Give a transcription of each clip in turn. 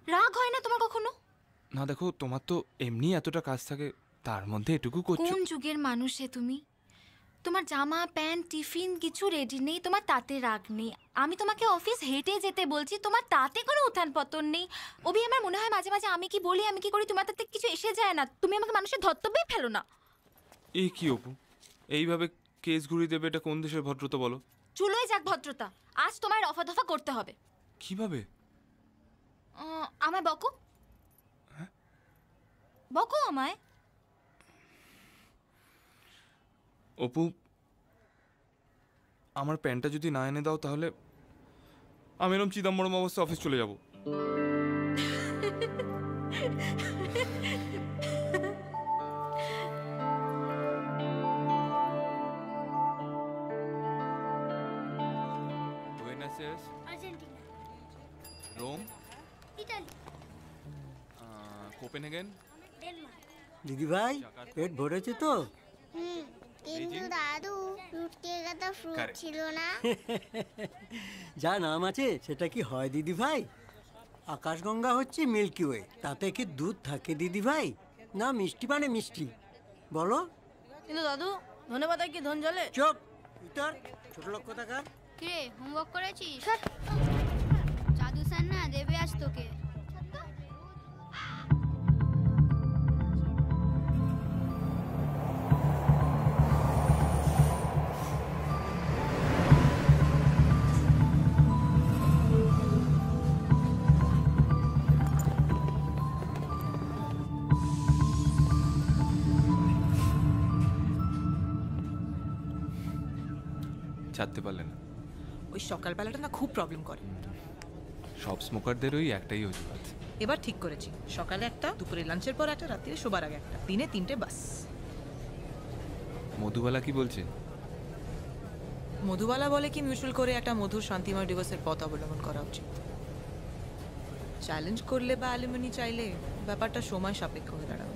রাগ হয় না তোমার কখনো? না দেখো, তোমার তো এমনি এতটা কাজ থাকে, তার মধ্যে এটুকু করছো। কোন যুগের মানুষ হে তুমি? তোমার জামা প্যান্ট টিফিন কিছু রেডি নেই, তোমার তাতে রাগ নেই। আমি তোমাকে অফিস হেঁটে যেতে বলছি, তোমার তাতে কোনো উত্থান পতন নেই। অভি, আমার মনে হয় মাঝে মাঝে আমি কি বলি আমি কি করি তোমার তাতে কিছু এসে যায় না। তুমি আমাকে মানুষের ধর্তব্যেই ফেলো না। এই কি অপু, এইভাবে কেস ঘুরিয়ে দেবে? এটা কোন দেশের ভদ্রতা বলো? চুলোয় যাক ভদ্রতা, আজ তোমায় রফা দফা করতে হবে। কিভাবে? আমায় বকো, বকো আমায়। অপু, আমার প্যান্টটা যদি না এনে দাও তাহলে আমি এরকম চিদম্বরম অবস্থা অফিস চলে যাব। Argentina, Rome, Italy, Copenhagen. Denmark. দিদি ভাই, পেট ভরেছে তো? কিন্তু দাদু, ফ্রুট কেকে তো ফ্রুট ছিল না। যা নাম আছে সেটা কি হয় দিদি ভাই? আকাশগঙ্গা হচ্ছে মিল্কি ওয়ে, তাতে কি দুধ থাকে দিদি ভাই? না মিষ্টি মানে মিষ্টি, বলো। কিন্তু দাদু, ধনে পাতায় কি ধন জ্বলে? চুপ, উত্তর ছোট লোক কোথাকার। কিরে, হোমওয়ার্ক করেছিস? জাদু স্যার না দেবে আজ তোকে। ছাড়তে পারলে না? ওই সকালবেলাটা না খুব প্রবলেম করে। সব স্মোকারদের ওই একটাই অজুহাত। এবার ঠিক করেছি, সকালে একটা, দুপুরে লাঞ্চের পর একটা, রাত্রিরে শোবার আগে একটা, দিনে 3টে বাস। মধুবালা কি বলছে? মধুবালা বলে কি মিউচুয়াল করে একটা মধুর শান্তিময় ডিভোর্সের পথ অবলম্বন করা উচিত। চ্যালেঞ্জ করলে বা অ্যালুমিনি চাইলে ব্যাপারটা সময় সাপেক্ষ হয়ে দাঁড়াবে।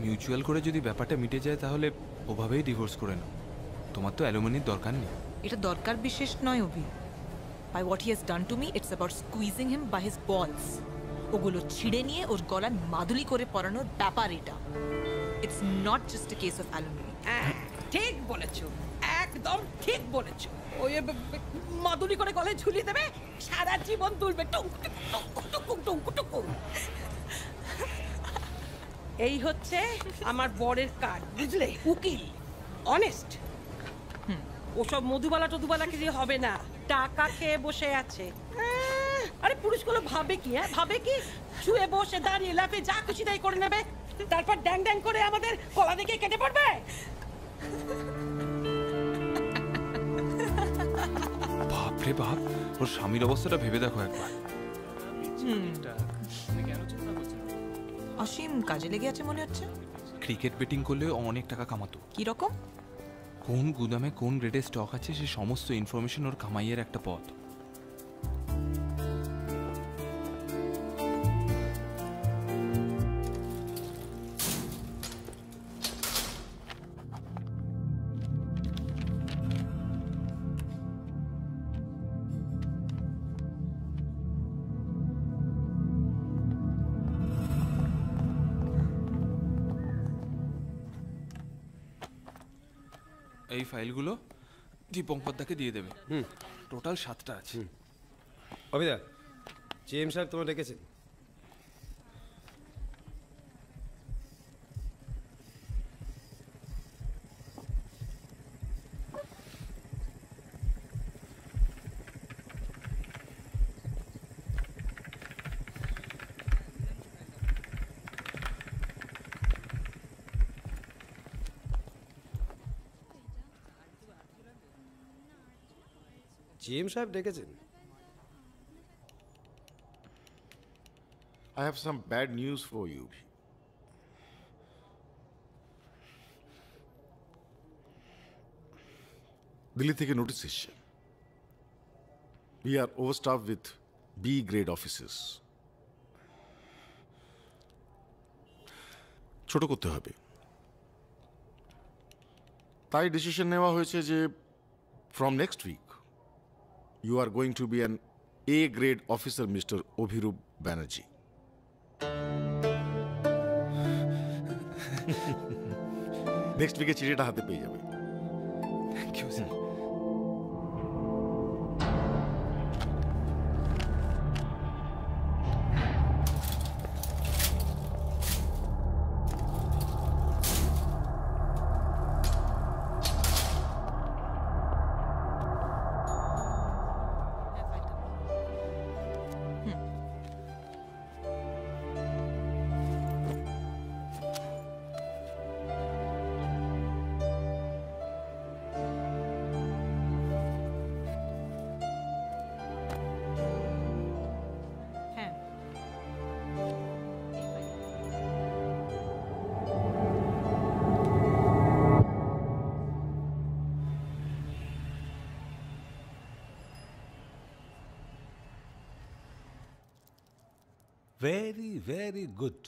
মিউচুয়াল করে যদি ব্যাপারটা মিটে যায় তাহলে ওভাবেই ডিভোর্স করে নাও। তোমার তো অ্যালুমিনির দরকার নেই। এটা দরকার বিশেষ নয় Abhi. By what he has done to me, it's about squeezing him by his balls. ওগুলো ছিঁড়ে নিয়ে ওর গলায় মাদুলি করে পরানোর ব্যাপার এটা। It's not just a case of alumni. ঠিক বলেছো, একদম ঠিক বলেছো। ওই মাদুরি করে গলায় ঝুলিয়ে দেবে, সারা জীবন তুলবে টুক টুক টুক টুক। এই হচ্ছে আমার বরের কার্ড, বুঝলে? উকিল, অনেস্ট। ওসব মধুবালা টধুবালাকে দিয়ে হবে না, টাকা খেয়ে বসে আছে। আরে পুরুষগুলো ভাবে কি, ভাবে কি শুয়ে বসে দাঁড়িয়ে লাফে যা খুশি তাই করে নেবে, তারপর ড্যাং ড্যাং করে আমাদের গলা দিকে কেটে পড়বে। বাপরে বাপ, ওর স্বামীর অবস্থাটা ভেবে দেখো একবার। অসীম কাজে লেগে আছে মনে হচ্ছে। ক্রিকেট বেটিং করলে অনেক টাকা কামাতো। কি রকম? কোন গুদামে কোন গ্রেডে স্টক আছে সে সমস্ত ইনফরমেশন ওর কামাইয়ের একটা পথ। এই ফাইলগুলো দীপঙ্করদাকে দিয়ে দেবে। টোটাল 7টা আছে। অভিদা, জিএম সাহেব তোমার ডেকেছেন। জিএম সাহেব ডেকেছেন। I have some bad news for you. Delhi থেকে নোটিস এসছে। We are overstaffed with B grade officers. ছোট করতে হবে। তাই ডিসিশন নেওয়া হয়েছে যে from next week you are going to be an A grade officer Mr. Obhirup Banerjee. Next উইকে চিঠিটা হাতে পেয়ে যাবে। Thank you sir. হ্যাঁ ভেরি গুড।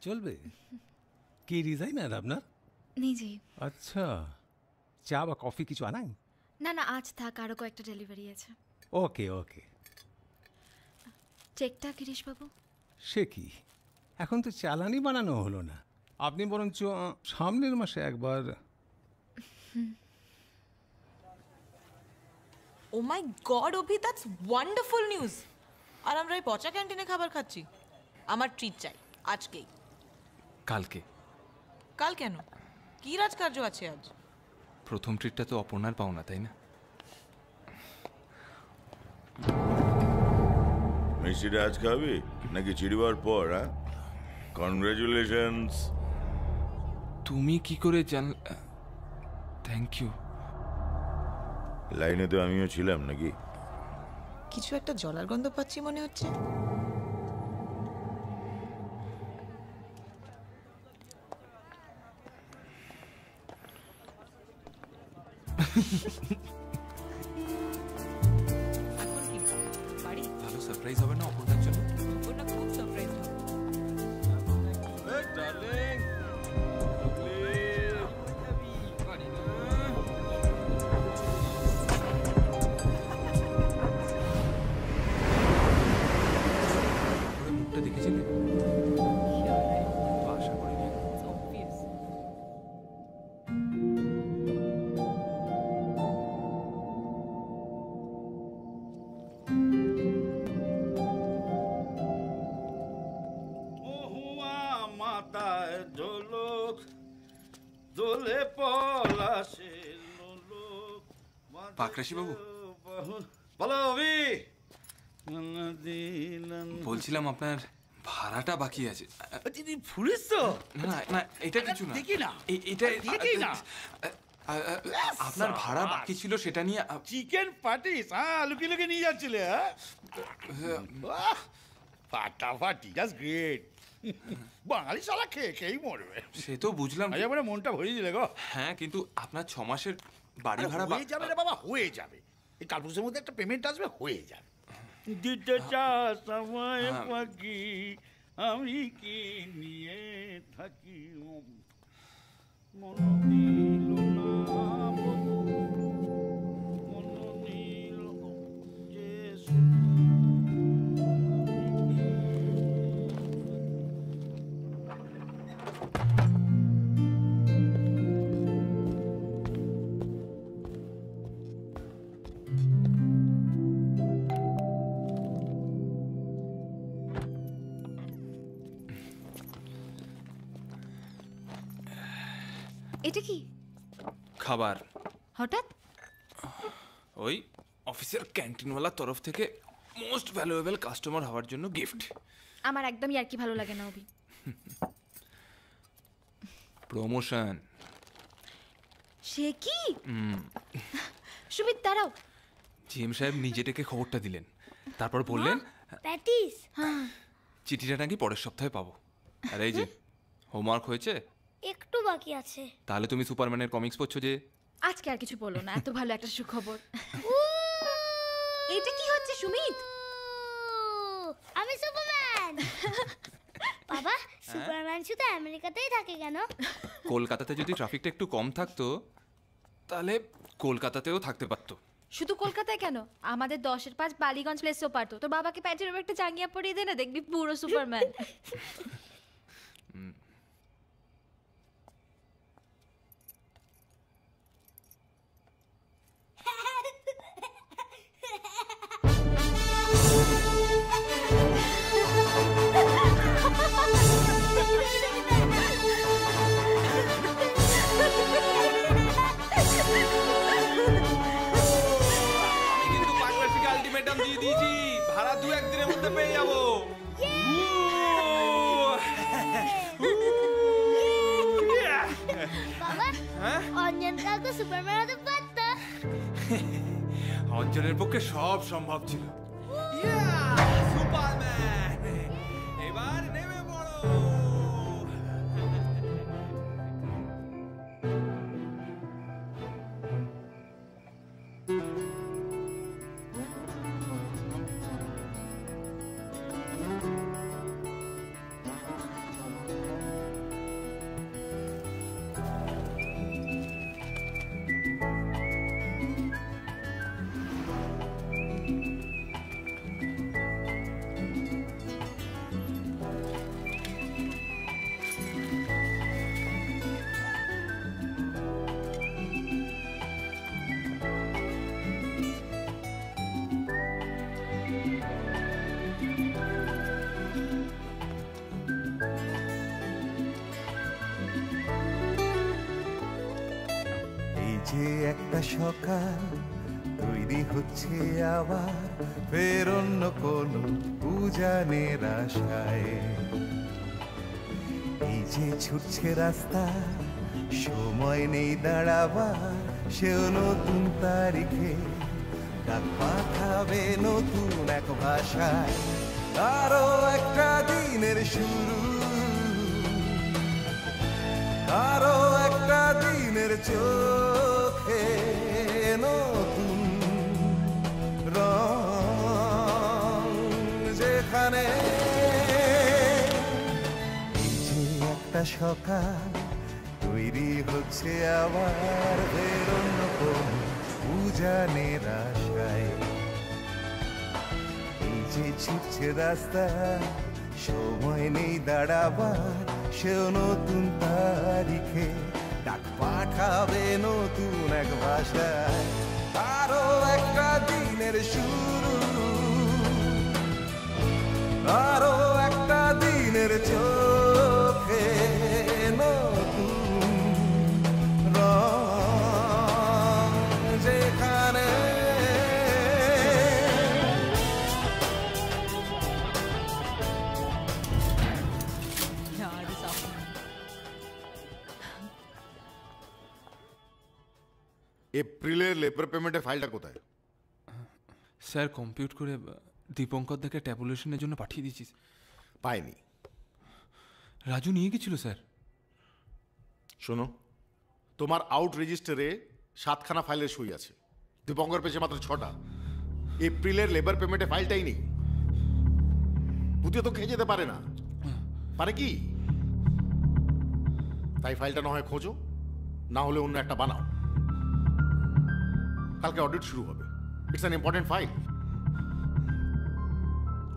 চলবে কি ডিজাইনার আপনার? নেই জি। আচ্ছা, চা বা কফি কিছু আনাই? না না, আজ থাক, আরও কয়েকটা ডেলিভারি আছে। ওকে ওকে। চেকটা গিরিশবাবু? সে কি, এখন তো চালানি বানানো হলো না। আপনি বরঞ্চ সামনের মাসে একবার। Oh my god Abhi, that's wonderful news. আর আমরা এই পচা ক্যান্টিনে খাবার খাচ্ছি। আমার ট্রিট চাই আজকেই। কালকে। কাল কেন? কি রাজকার্য আছে আজ? প্রথম ট্রিটটা তো অপর্ণার পাওনা, তাই না? মিষ্টিটা আজ খাবি নাকি চিড়িবার পর? হ্যাঁ, কনগ্রাচুলেশনস। তুমি কি করে জান? Thank you. লাইনে তো আমিও ছিলাম নাকি? কিছু একটা জলার গন্ধ পাচ্ছি মনে হচ্ছে। এখন কি বাড়ি? ভালো সারপ্রাইজ হবে না অপর্ণার জন্য? ওটা খুব সারপ্রাইজ হবে। ওর মুখটা দেখেছিলে? আশা করিনি। It's obvious. মহুয়া মাতায় ঝোলক দোলে পলাশে লোলক। পাকরাশি বাবু। বলো অভি। বলছিলাম আপনার ভাড়াটা বাকি আছে। দিদি ফুলিস তো? না না না, এটা কিছু না। দেখি না। এটা দেখি না। আপনার ভাড়া বাকি ছিল, সেটা নিয়ে চিকেন পাটিস? হ্যাঁ, লুকিয়ে লুকিয়ে নিয়ে যাচ্ছিলে? হ্যাঁ, ফাটাফাটি, জাস্ট গ্রেট। বাঙালি শালা খেয়ে খেয়েই মরবে। সে তো বুঝলাম। আজ আমার মনটা ভরিয়ে দিলে গো। হ্যাঁ, কিন্তু আপনার 6 মাসের বাড়ি ভাড়া হয়ে যাবে রে বাবা, হয়ে যাবে। এই কালপুরুষের মধ্যে একটা পেমেন্ট আসবে, হয়ে যাবে। দিতে চাস আমায় পাখি, আমি কি নিয়ে থাকি। মন দিল না বধূ, মন দিল যে এটা কি খাবার? হঠাৎ? ওই অফিসের ক্যান্টিনওয়ালার তরফ থেকে মোস্ট ভ্যালুয়েবল কাস্টমার হওয়ার জন্য গিফট। আমার একদমই আর কি ভালো লাগে না অভি। প্রমোশন। সে কি? সুমিত দাঁড়াও। জিএম সাহেব নিজে থেকে খবরটা দিলেন, তারপর বললেন প্যাটিস। চিঠিটা নাকি পরের সপ্তাহে পাবো। আর এই যে হোমওয়ার্ক হয়েছে? একটু বাকি আছে। তাহলে তুমি সুপারম্যানের কমিক্স পড়ছো যে? আজকে আর কিছু বলো না, এত ভালো একটা সুখবর। এটা কি হচ্ছে সুমিত? আমি সুপারম্যান। বাবা, সুপারম্যান শুধু আমেরিকাতেই থাকে কেন? কলকাতাতে যদি ট্রাফিকটা একটু কম থাকতো তাহলে কলকাতাতেও থাকতে পারতো। শুধু কলকাতায় কেন, আমাদের 10-এর 5 বালিগঞ্জ প্লেসেও পারতো। তোর বাবাকে প্যান্টের উপর একটা জাঙ্গিয়া পরিয়ে দে না, দেখবি পুরো সুপারম্যান। আলটিমেটাম দিয়ে দিয়েছি, ভাড়া 2-1 দিনের মধ্যে পেয়ে যাবো। বাবা, অঞ্জন কাকু সুপারম্যান হতে পারত। অঞ্জনের পক্ষে সব সম্ভব ছিল। সুপারম্যান এবার নেমে পড়ো। যে একটা সকাল তৈরি হচ্ছে আবার ফের অন্য কোনো উজানের আশায়, এই যে ছুটছে রাস্তা সময় নেই দাঁড়াবার, সেও নতুন তারিখে ডাক পাঠাবে নতুন এক ভাষায়। আরো একটা দিনের শুরু, আরো একটা দিনের চোখে নতুন রং, যেখানে এই যে একটা সকাল তৈরি হচ্ছে আবার বেরোন কোন উজানের আশায়, এই যে ছুটছে রাস্তা সময় নেই দাঁড়াবার, সেও নতুন তারিখে ডাক পাঠাবে নতুন এক ভাষায়। আরো একটা দিনের শুরু, আরো একটা দিনের চোখে নতুন রং, যেখানে এপ্রিলের লেবার পেমেন্টের ফাইলটা কোথায়? স্যার কম্পিউট করে দীপঙ্কর দাকে ট্যাবুলেশনের জন্য পাঠিয়ে দিয়েছিস। পাইনি। রাজু নিয়ে গেছিল স্যার। শোনো, তোমার আউট রেজিস্টারে 7খানা ফাইলের সই আছে, দীপঙ্কর পেয়েছে মাত্র 6টা। এপ্রিলের লেবার পেমেন্টের ফাইলটাই নেই। বুঝে তো খেয়ে যেতে পারে না, পারে কি? তাই ফাইলটা না হয় খোঁজো, না হলে অন্য একটা বানাও। কালকে অডিট শুরু হবে, ইটস অ্যান ইম্পর্টেন্ট ফাইল।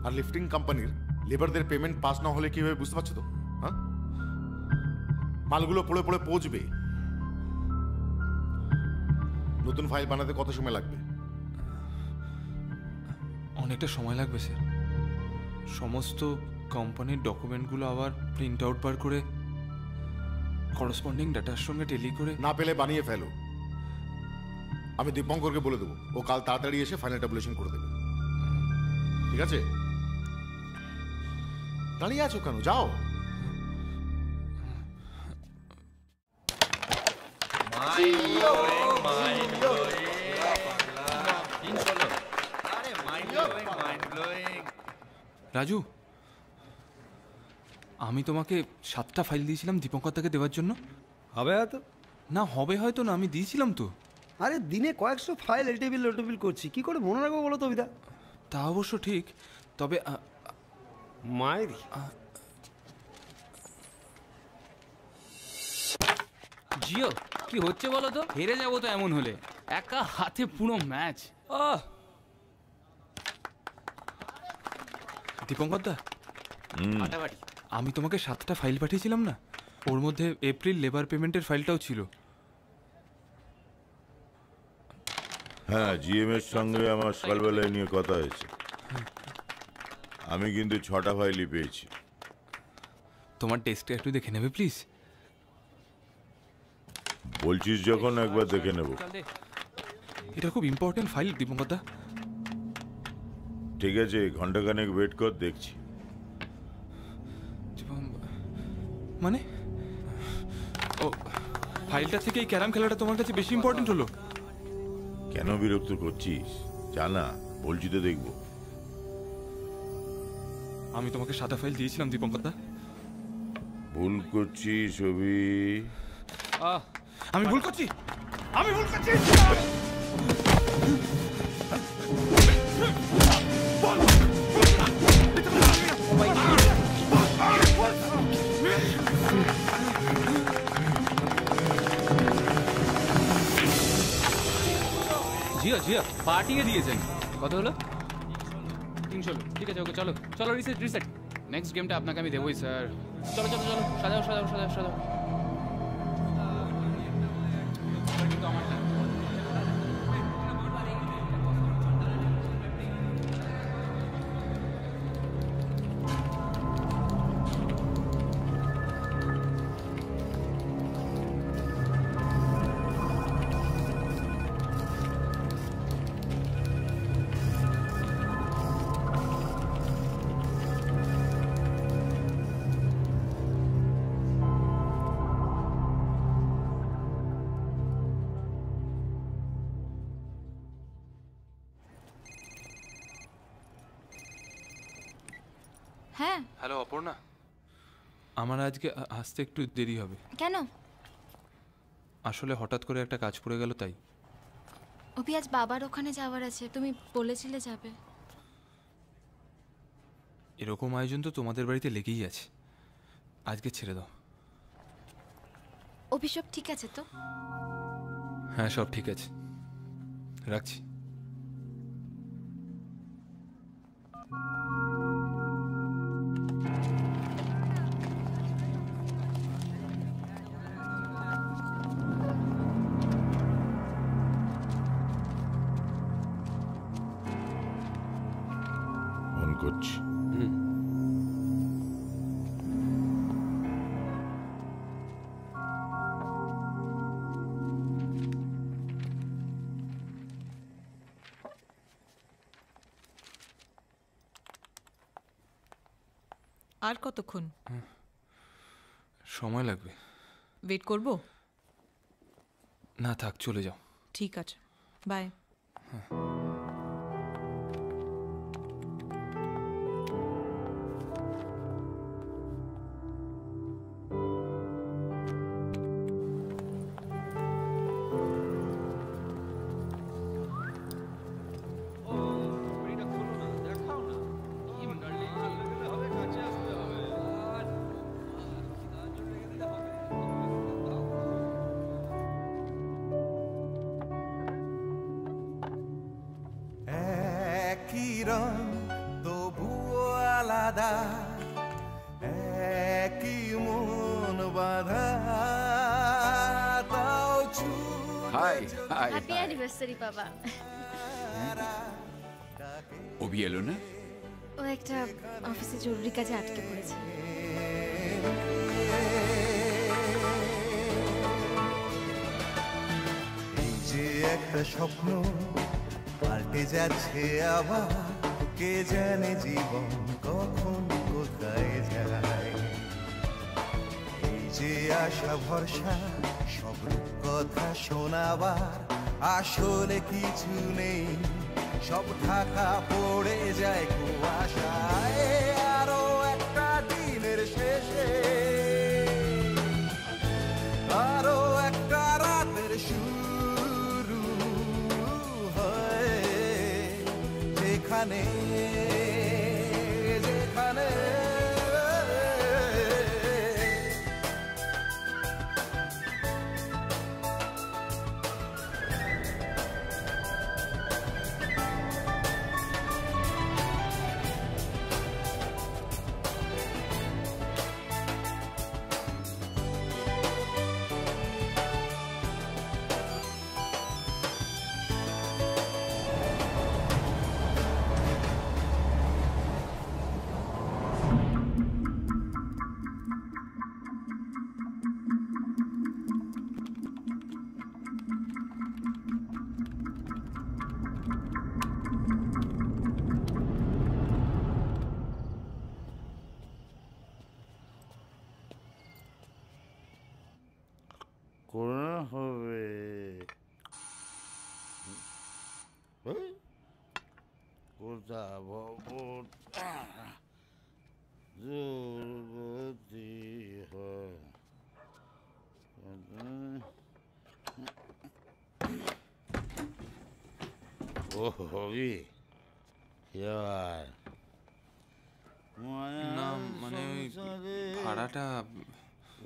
আর লিফটিং কোম্পানির লেবারদের পেমেন্ট পাস না হলে কি হবে বুঝতে পারছো তো? হ্যাঁ, মালগুলো পড়ে পড়ে পৌঁছবে। নতুন ফাইল বানাতে কত সময় লাগবে? অনেকটা সময় লাগবে স্যার। সমস্ত কোম্পানির ডকুমেন্টগুলো আবার প্রিন্ট আউট বার করে করসপন্ডিং ডাটার সঙ্গে টেলি করে। না পেলে বানিয়ে ফেলো, আমি দীপঙ্করকে বলে দেবো, ও কাল তাড়াতাড়ি এসে ফাইনাল ট্যাবুলেশন করে দেবে। ঠিক আছে? দাঁড়িয়ে আছো কেন, যাও। রাজু, আমি তোমাকে 7টা ফাইল দিয়েছিলাম দীপঙ্কর দাকে দেওয়ার জন্য। হবে হয়তো না, হবে হয়তো না, আমি দিয়েছিলাম তো। আরে দিনে কয়েকশো ফাইল এলটিবিল লোটেবিল করছি, কি করে মনে রাখবো বলো তো অবিদা? তা অবশ্য ঠিক, তবে মায়েরি জিও কি হচ্ছে বলো তো? হেরে যাবো তো এমন হলে। একা হাতে পুরো ম্যাচ। দীপঙ্কর দা, আমি তোমাকে 7টা ফাইল পাঠিয়েছিলাম না, ওর মধ্যে এপ্রিল লেবার পেমেন্টের ফাইলটাও ছিল। হ্যাঁ, জিএম এর সঙ্গে আমার সকালবেলায় নিয়ে কথা হয়েছে। আমি কিন্তু 6টা ফাইলই পেয়েছি। তোমার টেস্টটা একটু দেখে নেবে প্লিজ? বলছিস যখন, একবার দেখে নেব। এটা খুব ইম্পর্টেন্ট ফাইল দীপঙ্কর দা। ঠিক আছে, ঘন্টাখানেক ওয়েট কর, দেখছি। মানে ও ফাইলটা থেকে এই ক্যারাম খেলাটা তোমার কাছে বেশি ইম্পর্টেন্ট হলো? কেন বিরক্ত করছিস? জানা, বলছি তো দেখবো। আমি তোমাকে 7টা ফাইল দিয়েছিলাম দীপঙ্কর দা। ভুল করছিস অভি। আমি ভুল করছি, আমি ভুল করছি। জিয়া জিয়া পার্টিয়ে দিয়েছেন। কত হলো? 300। ঠিক আছে, ওকে চলো চলো, রিসেট রিসেট। নেক্সট গেমটা আপনাকে আমি দেবই স্যার। চলো চলো চলো, সাজাও সাজাও সাজাও সাজাও। হ্যাঁ। হ্যালো অপর্ণা, আমার আজকে আসতে একটু দেরি হবে। কেন? আসলে হঠাৎ করে একটা কাজ পড়ে গেল তাই। অভি, আজ বাবার ওখানে যাওয়ার আছে, তুমি বলেছিলে যাবে। এরকম আয়োজন তো তোমাদের বাড়িতে লেগেই আছে, আজকে ছেড়ে দাও। অভি, সব ঠিক আছে তো? হ্যাঁ, সব ঠিক আছে, রাখছি। ফোন করছি। আর কতক্ষণ? সময় লাগবে। ওয়েট করব? না থাক, চলে যাও। ঠিক আছে, বাই। একই রং তবুও আলাদা, একই মন বাঁধা, তাও হাই হাই হ্যাপি অ্যানিভার্সারি বাবা। অভি এলো না? ও একটা অফিসে জরুরি কাজে আটকে পড়েছে। এই যে একটা স্বপ্ন পাল্টে যাচ্ছে আবার, কে জানে জীবন কখন কোথায় যায়। এই যে আশা ভরসা সব কথা শোনাবার, আসলে কিছু নেই, সব ঢাকা পড়ে যায় কুয়াশায়। আরো একটা দিনের শেষে, আরো একটা রাতের শুরু হয়, যেখানে যেখানে করা হবে। কোথা ভবতা দুর্গতি হয়। ও হবি না মানে ওই ভাড়াটা।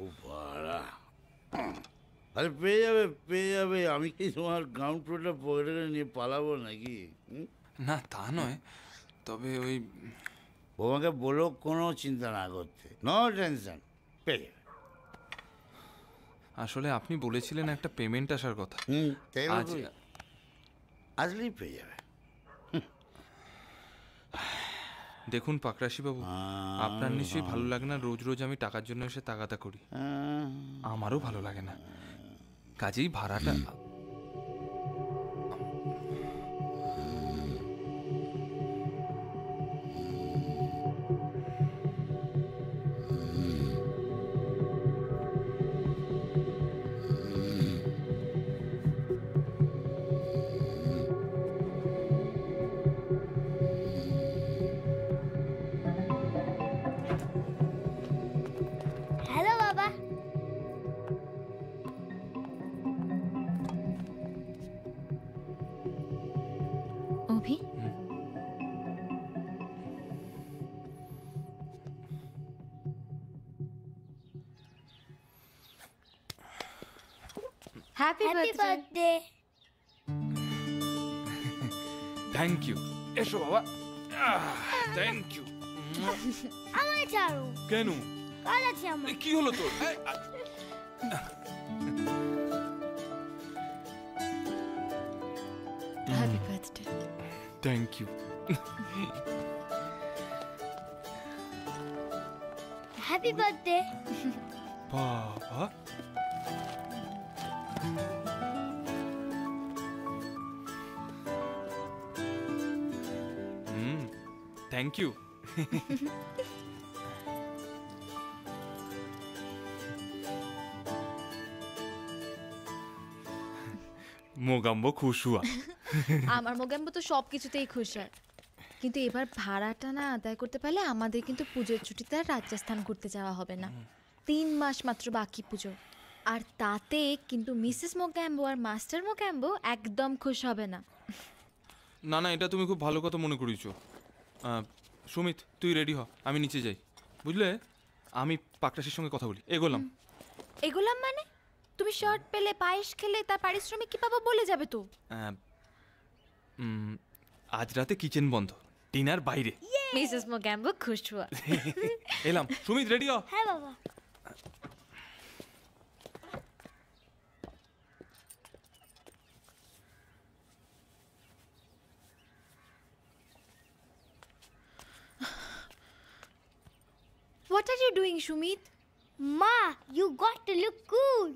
ও ভাড়া, আরে পেয়ে যাবে। আমি কি তোমার গ্রাউন্ড ফ্লোরটা পকেটে নিয়ে পালাবো নাকি? না তা নয়, তবে ওই তোমাকে বলো কোনো চিন্তা না করতে, নো টেনশন, পেয়ে যাবে। আসলে আপনি বলেছিলেন একটা পেমেন্ট আসার কথা। আসলেই পেয়ে যাবে। দেখুন পাকরাশি বাবু, আপনার নিশ্চয়ই ভালো লাগে না রোজ রোজ আমি টাকার জন্য এসে তাগাদা করি। আমারও ভালো লাগে না, কাজেই ভাড়াটা। হ্যালো বাবা। Abhi, happy birthday. Thank you. এসো বাবা। Thank you. আমায় ছাড়ো। কেন? কাল আছে আমার। কি হলো তোর? Happy birthday. Thank you. Happy birthday. বাবা, থ্যাংক ইউ। মোগাম্বো খুশ হুয়া। আমার মোগাম্বো তো সব কিছুতেই খুশ হয়, কিন্তু এবার ভাড়াটা না আদায় করতে পারলে আমাদের কিন্তু পুজোর ছুটিতে আর রাজস্থান ঘুরতে যাওয়া হবে না। 3 মাস মাত্র বাকি পুজো, আর তাতে কিন্তু মিসেস মোগাম্বো আর মাস্টার মোগাম্বো একদম খুশ হবে না। না না, এটা তুমি খুব ভালো কথা মনে করিয়েছো। সুমিত, তুই রেডি হ, আমি নিচে যাই, বুঝলে? আমি পাকরাশির সঙ্গে কথা বলি। এগোলাম। এগুলাম মানে? তুমি শর্ট পেলে, পায়েস খেলে, তার পারিশ্রমিক কি পাবো বলে যাবে তো? আজ রাতে কিচেন বন্ধ, ডিনার বাইরে। মিসেস মোগাম্বো খুশ হুয়া। এলাম। সুমিত, রেডি হ। হ্যাঁ বাবা। What are you doing, Shumit? Ma, you got to look cool.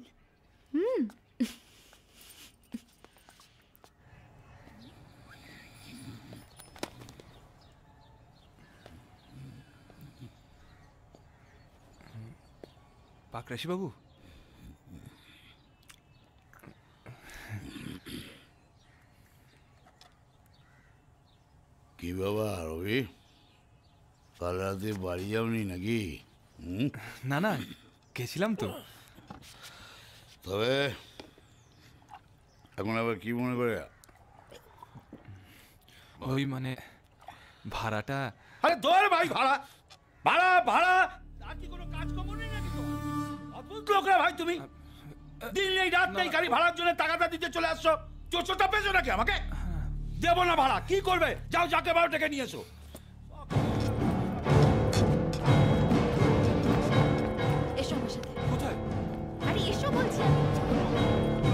Pakrashi বাবু, কি বাবা রবি, কাল রাতে বাড়ি যাওনি নাকি? না না, গেছিলাম তো। তবে এখন আবার কি মনে করে? ওই মানে ভাড়াটা। আরে ধর ভাই, ভাড়া ভাড়া ভাড়া আর কি কোনো কাজ কম নেই নাকি তোমার? অদ্ভুত লোক রে ভাই তুমি, দিন নেই রাত নেই গাড়ি ভাড়ার জন্য টাকাটা দিতে চলে আসছো। চোরটা পেয়েছো নাকি আমাকে? দেবো না ভাড়া, কি করবে? যাও, যাকে বারো টাকা নিয়ে এসো। এসো আমার সাথে। কোথায়? আরে এসো বলছি।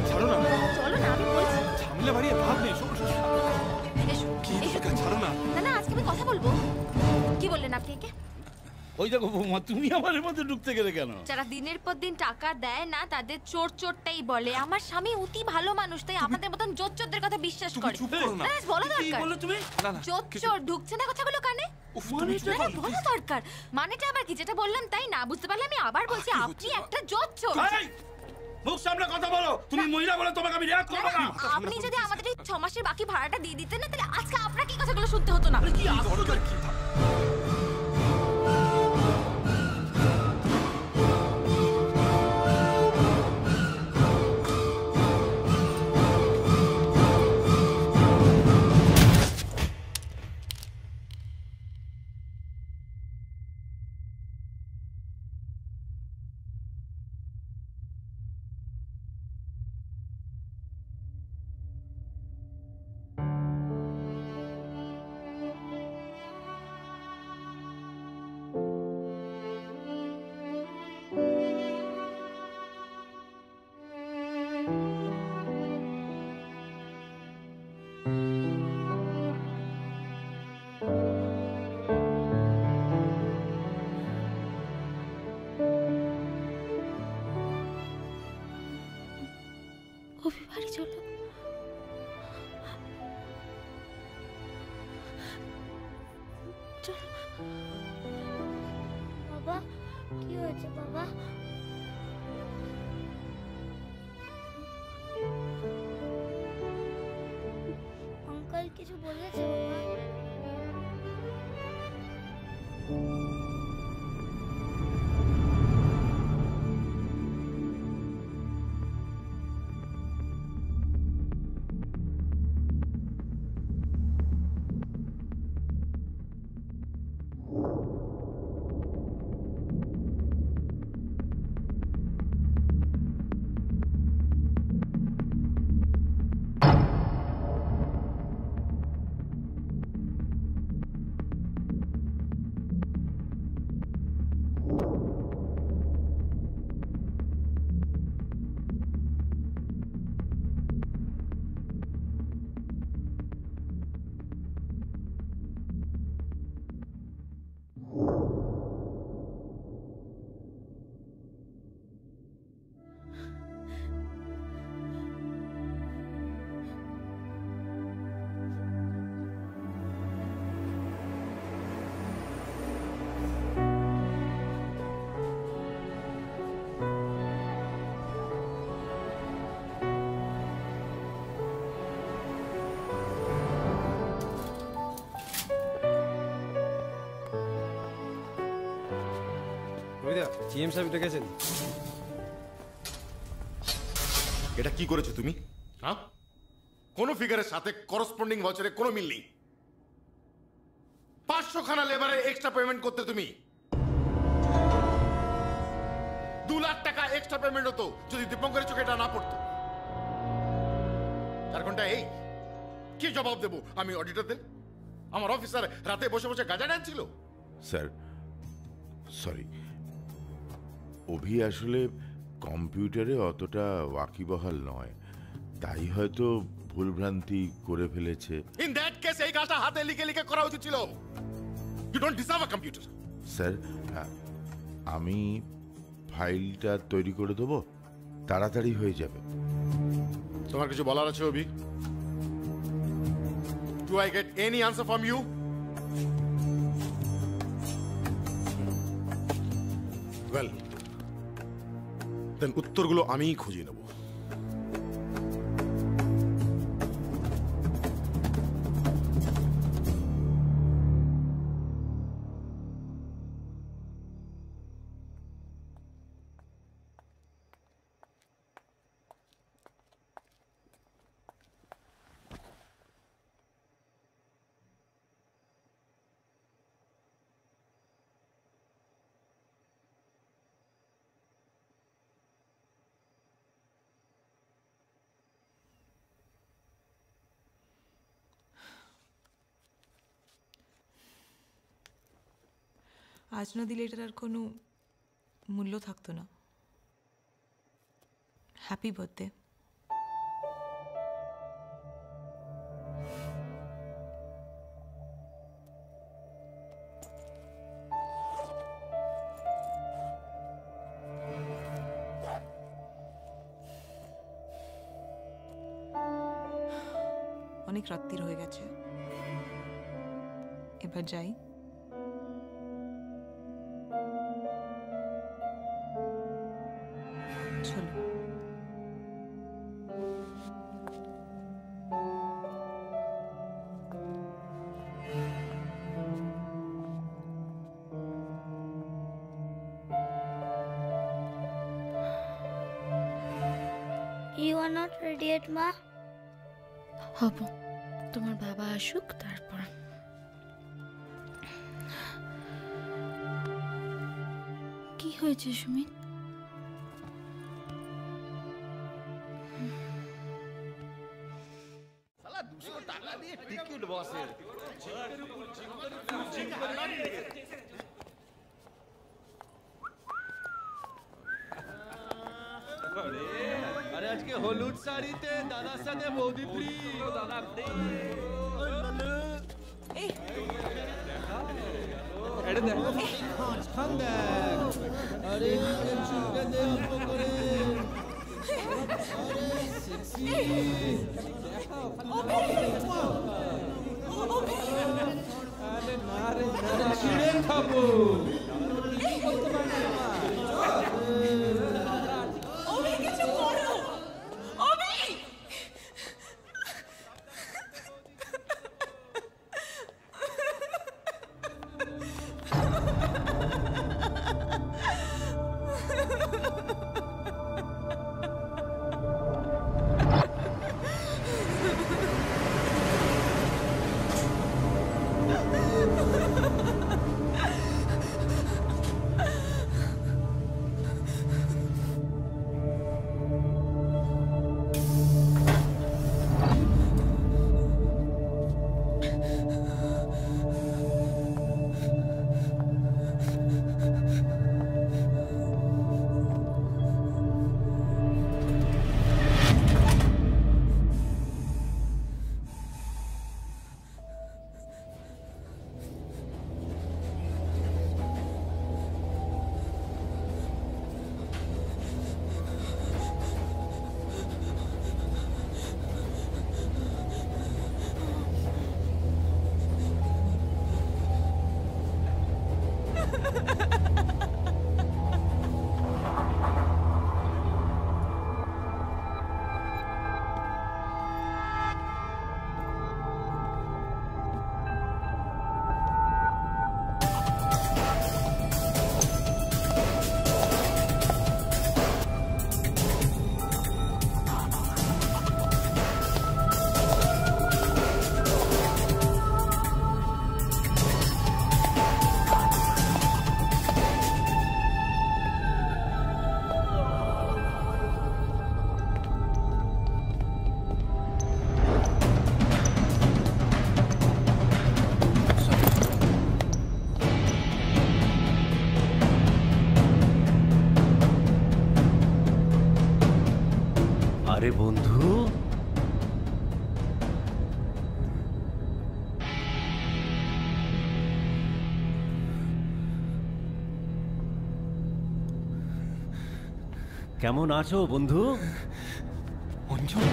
ছাড়ো না। চলো না, আমি বলছি। ঝামেলা বাড়িয়ে ভাব নেই। এসো। ছাড়ো না। না না, আজকে আমি কথা বলবো। কি বললেন আপনি একে? ওই দেখো বৌমা, তুমি আমার মধ্যে ঢুকতে গেলে কেন? যারা দিনের পর দিন টাকা দেয় না তাদের চোর চোরটাই বলে। আমার স্বামী অতি ভালো মানুষ, তাই আমাদের মতন জোর চোরদের কথা বিশ্বাস করে। না বলা দরকার। জোর চোর ঢুকছে না কথাগুলো কানে? বলা দরকার। মানেটা আবার কি? যেটা বললাম তাই না বুঝতে পারলে আমি আবার বলছি, আপনি একটা জোর চোর। মুখ সামনে কথা বলো, তুমি মহিলা বলে তোমাকে আমি রিয়াক্ট করব না। আপনি যদি আমাদের এই 6 মাসের বাকি ভাড়াটা দিয়ে দিতেন না, তাহলে আজকে আপনাকে এই কথাগুলো শুনতে হতো না। কি আশ্চর্য কি! অভি বাড়ি চলো। বাবা কি হয়েছে বাবা? আঙ্কেল কিছু বলেছে বাবা? জিএম সাহেব ডেকেছেন। এটা কি করেছো তুমি? হ্যাঁ, কোন ফিগারের সাথে করসপন্ডিং ভাউচারে কোনো মিল নেই। 500 খানা লেবারের এক্সট্রা পেমেন্ট করতে তুমি 2 লাখ টাকা এক্সট্রা পেমেন্ট হতো যদি দীপঙ্করের চোখে এটা না পড়তো। 4 ঘন্টা এই কি জবাব দেবো আমি অডিটরদের? আমার অফিসার রাতে বসে বসে গাঁজা টানছিল। স্যার সরি, অভি আসলে কম্পিউটারে অতটা ওয়াকিবহাল নয়, তাই হয়তো ভুলভ্রান্তি করে ফেলেছে। ইন দ্যাট কেস এই কাজটা হাতে লিখে লিখে করা উচিত ছিল। You don't deserve a computer. Sir আমি ফাইলটা তৈরি করে দেবো, তাড়াতাড়ি হয়ে যাবে। তোমার কিছু বলার আছে Abhi? Do I get any answer from you? Well then উত্তরগুলো আমিই খুঁজে নেব। আজ না দিলে এটার আর কোনো মূল্য থাকতো না। Happy birthday. অনেক রাত্রির হয়ে গেছে, এবার যাই। চলো। You are not ready yet, মা? হব, তোমার বাবা আসুক তারপর। কি হয়েছে সুমিত? শালা 200 টাকা দিয়ে টিকিট বসের। আরে আজকে হলুদ শাড়িতে দাদার সাথে বৌদি ফ্রি। দাদা ফ্রি। এই এটা দেখ। খান দেখ। আরে চুলকে দে অল্প করে। আরে সেক্সি। আরে মারে ছিঁড়ে খাবো। আরে বন্ধু, কেমন আছো বন্ধু? অঞ্জন,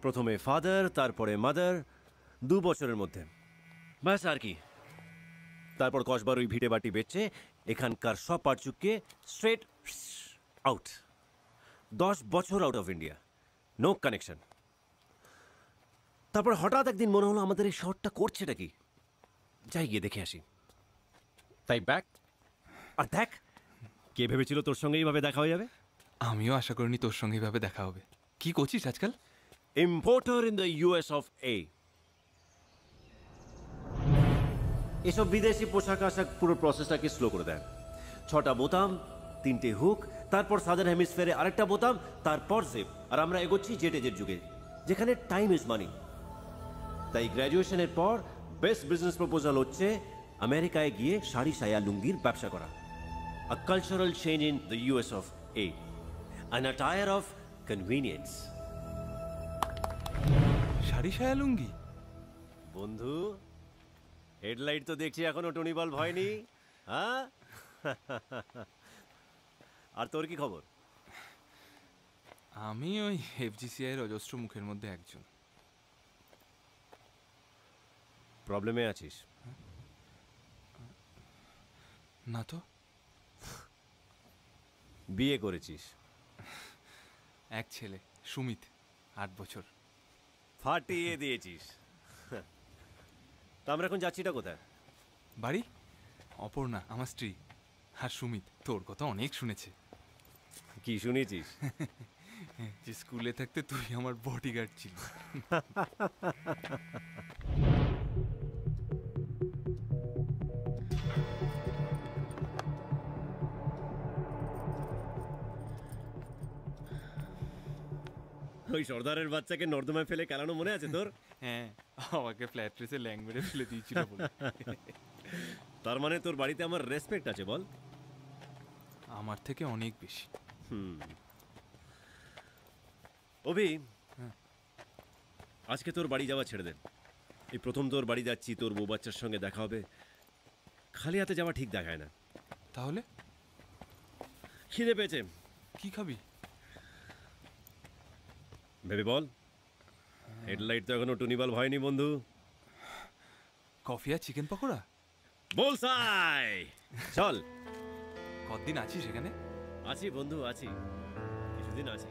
প্রথমে ফাদার, তারপরে মাদার, 2 বছরের মধ্যে, ব্যাস আর কি। তারপর কসবার ওই ভিটে বাটি বেচে এখানকার সব পার্চুককে স্ট্রেট আউট। 10 বছর out of India, no connection. তারপর হঠাৎ একদিন মনে হলো আমাদের এই শহরটা করছেটা কি, যাই গিয়ে দেখে আসি। তাই ব্যাক। আর দেখ, কে ভেবেছিল তোর সঙ্গে এইভাবে দেখা হয়ে যাবে? আমিও আশা করিনি তোর সঙ্গে এইভাবে দেখা হবে। কি করছিস আজকাল? Importer in the US of A। এসব বিদেশি পোশাক আশাক পুরো প্রসেসটাকে স্লো করে দেয়। 6টা বোতাম, 3টে হুক, তারপর সাদার্ন হেমিসফিয়ারে আরেকটা বোতাম, তারপর জিপ। আর আমরা এগোচ্ছি জেট এজের যুগে, যেখানে টাইম ইজ মানি। তাই গ্র্যাজুয়েশনের পর বেস্ট বিজনেস প্রপোজাল হচ্ছে আমেরিকায় গিয়ে শাড়ি সায়া লুঙ্গির ব্যবসা করা। A cultural change in the US of A. An attire of convenience. Sari সায়া লুঙ্গি? বন্ধু, হেডলাইট তো দেখছি এখনো টনি বাল্ব হয়নি, হ্যাঁ? আর তোর কি খবর? আমি ওই FGCI এর অজস্র মুখের মধ্যে একজন। প্রবলেমে আছিস? না তো। বিয়ে করেছিস? এক ছেলে, সুমিত, 8 বছর। ফাটিয়ে দিয়েছিস। তা আমরা এখন যাচ্ছিটা কোথায়? বাড়ি। অপর্ণা আমার স্ত্রী, আর সুমিত তোর কথা অনেক শুনেছে। কি শুনেছিস? যে স্কুলে থাকতে তুই আমার বডিগার্ড ছিল। ওই সর্দারের বাচ্চাকে নর্দমায় ফেলে কেলানো মনে আছে তোর? হ্যাঁ, আমাকে ফ্ল্যাট রেসে ল্যাং মেরে ফেলে দিয়েছিল বলে। তার মানে তোর বাড়িতে আমার রেসপেক্ট আছে বল? আমার থেকে অনেক বেশি। অভি, আজকে তোর বাড়ি যাওয়া ছেড়ে দে। এই প্রথম তোর বাড়ি যাচ্ছি, তোর বউ বাচ্চার সঙ্গে দেখা হবে। খালি হাতে যাওয়া ঠিক দেখায় না। তাহলে? খিদে পেয়েছে। কি খাবি? ভেবে বল। হেডলাইট তো এখনো টুনিবাল হয়নি বন্ধু। কফি আর চিকেন পকোড়া? বলসাই, চল। কতদিন আছিস এখানে? আছি বন্ধু, আছি, কিছুদিন আছি।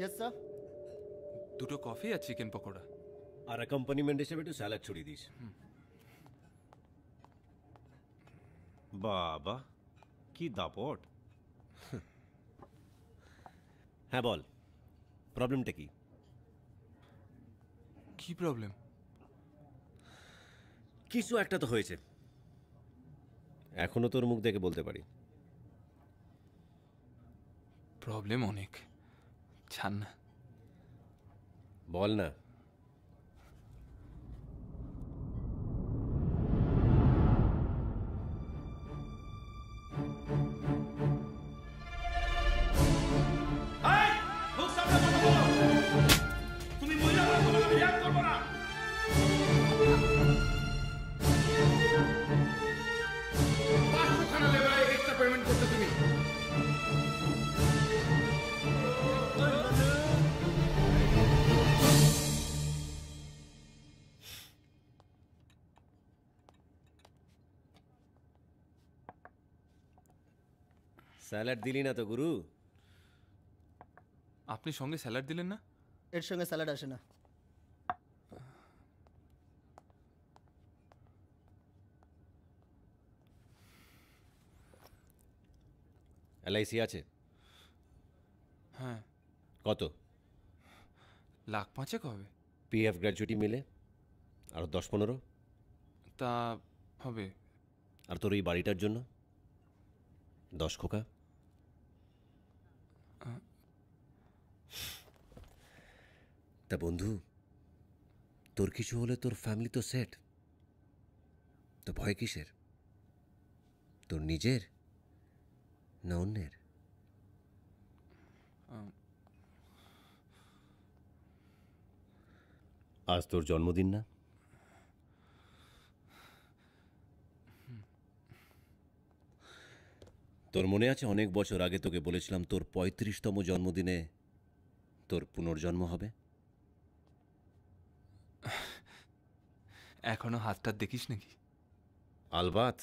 Yes sir. দুটো কফি আর চিকেন পকোড়া। আর অ্যাকম্পানিমেন্ট হিসেবে একটু স্যালাড ছড়িয়ে দিস। বাবা কি দাপট। হ্যাঁ বল, প্রবলেমটা কি? কি প্রবলেম? কিছু একটা তো হয়েছে, এখনো তোর মুখ দেখে বলতে পারি। প্রবলেম অনেক, ছাড় না। বল না। তুমি মহিলা তোমাকে বিয়ে করবো না। এক্সট্রা পেমেন্ট করতে তুমি। স্যালাড দিলি না তো গুরু? আপনি সঙ্গে স্যালাড দিলেন না? এর সঙ্গে স্যালাড আসে না। এলআইসি আছে? হ্যাঁ। কত? 1,05,000 হবে। পিএফ গ্র্যাচুইটি মিলে আরো 10-15? তা হবে। আর তোর এই বাড়িটার জন্য 10 খোকা? তা বন্ধু, তোর কিছু হলে তোর ফ্যামিলি তো সেট, তো ভয় কিসের? তোর নিজের না অন্যের? আজ তোর জন্মদিন না? তোর মনে আছে অনেক বছর আগে তোকে বলেছিলাম তোর 35তম জন্মদিনে তোর পুনর্জন্ম হবে? এখনো হাতটা দেখিস নাকি? আলবাত।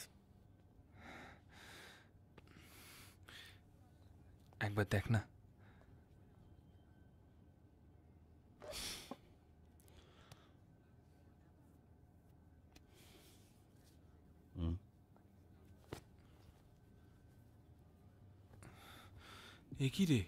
একবার দেখ না। এ কি রে?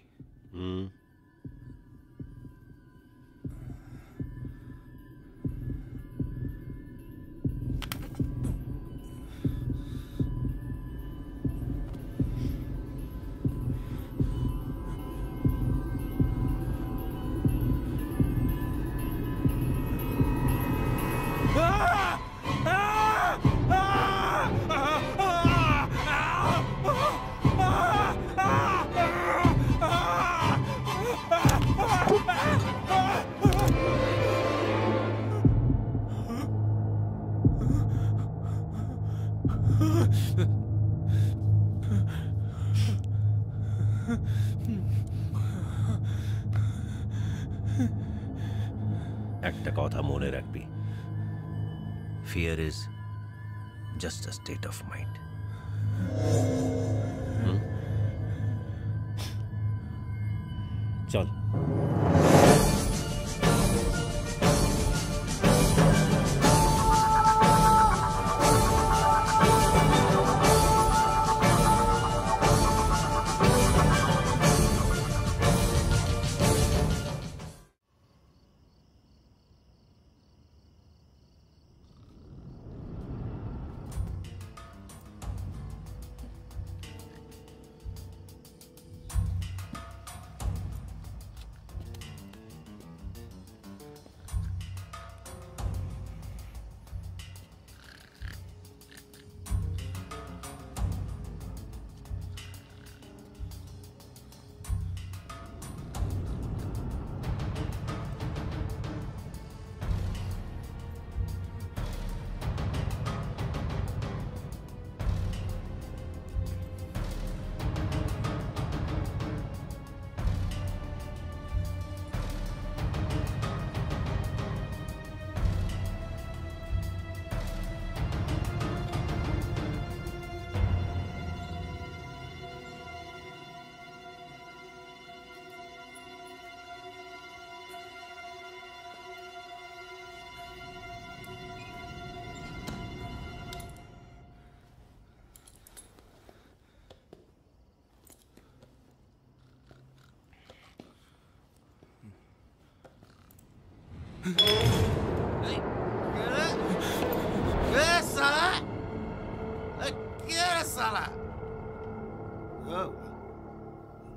একটা কথা মনে রাখবি, fear is just a state of mind. চল।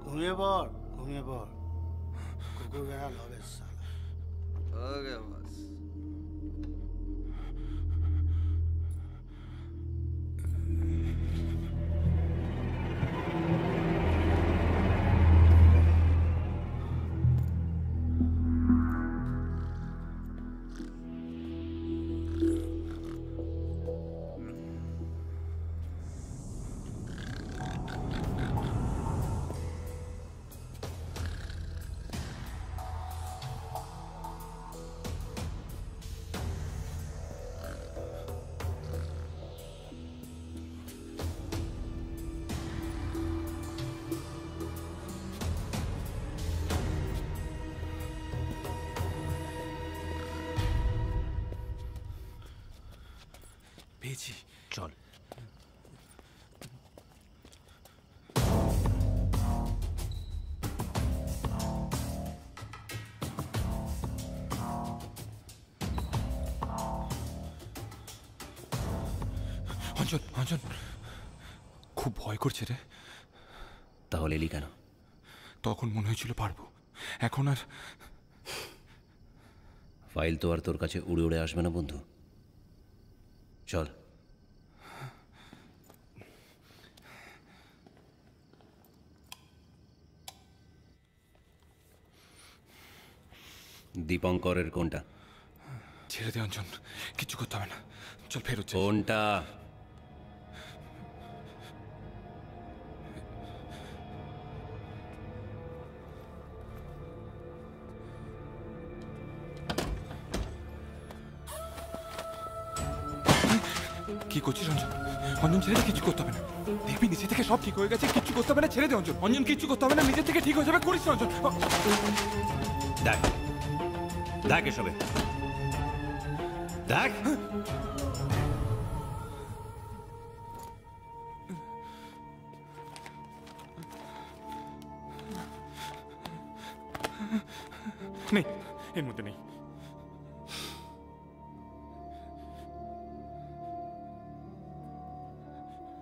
ঘুমিয়ে পড়, ঘুমিয়ে পড়, কুকুর বেড়াল হবে সালা। ওকে বাস। পেয়েছি, চল। অঞ্জন, অঞ্জন, খুব ভয় করছে রে। তাহলে এলি কেন? তখন মনে হয়েছিল পারবো, এখন আর। ফাইল তো আর তোর কাছে উড়ে উড়ে আসবে না বন্ধু, চল। দীপঙ্করের কোনটা? ছেড়ে দে অঞ্জন, কিছু করতে হবে না, চল ফেরত। কোনটা? কি করছিস অঞ্জন? অঞ্জন ছেড়ে দে, কিছু করতে হবে না, দেখবি নিচে থেকে সব ঠিক হয়ে গেছে, কিছু করতে হবে না, ছেড়ে দে অঞ্জন। অঞ্জন কিছু করতে হবে না, নিজে থেকে ঠিক হয়ে যাবে, করিস না অঞ্জন। দেখ দেখ এসবে দেখ। নেই, এর মধ্যে নেই।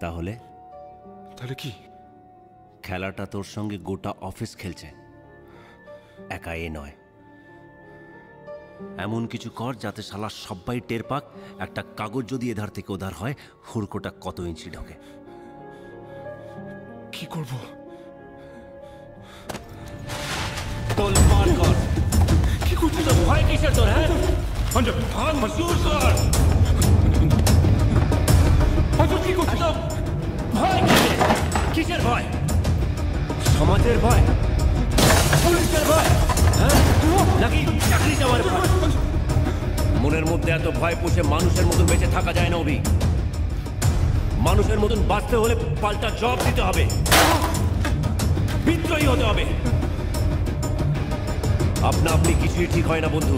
তাহলে? তাহলে কি? খেলাটা তোর সঙ্গে গোটা অফিস খেলছে, একা এ নয়। এমন কিছু কর যাতে শালা সবাই টের পাক, একটা কাগজ যদি এধার থেকে ওধার হয়, হুড়কোটা কত ইঞ্চি ঢোকে। কি করব? তোলপাড় কর। কি করছিস? ভয় কিসের তোর? হ্যাঁ অঞ্জন, ভাঙচুর কর। অঞ্জন কি করছিস? ভয় কিসের? কিসের ভয়? সমাজের ভয়? পুলিশের ভয়? হ্যাঁ নাকি মধ্যে এত ভয় পুষে মানুষের মতন বেঁচে থাকা যায় না অভি। মানুষের মতন বাঁচতে হলে পাল্টা জবাব দিতে হবে, বিদ্রোহী হতে হবে। আপনা আপনি কিছুই ঠিক হয় না বন্ধু।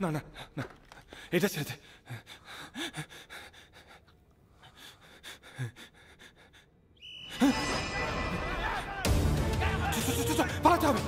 না না না, এটা ছেড়ে দে। পালাতে হবে।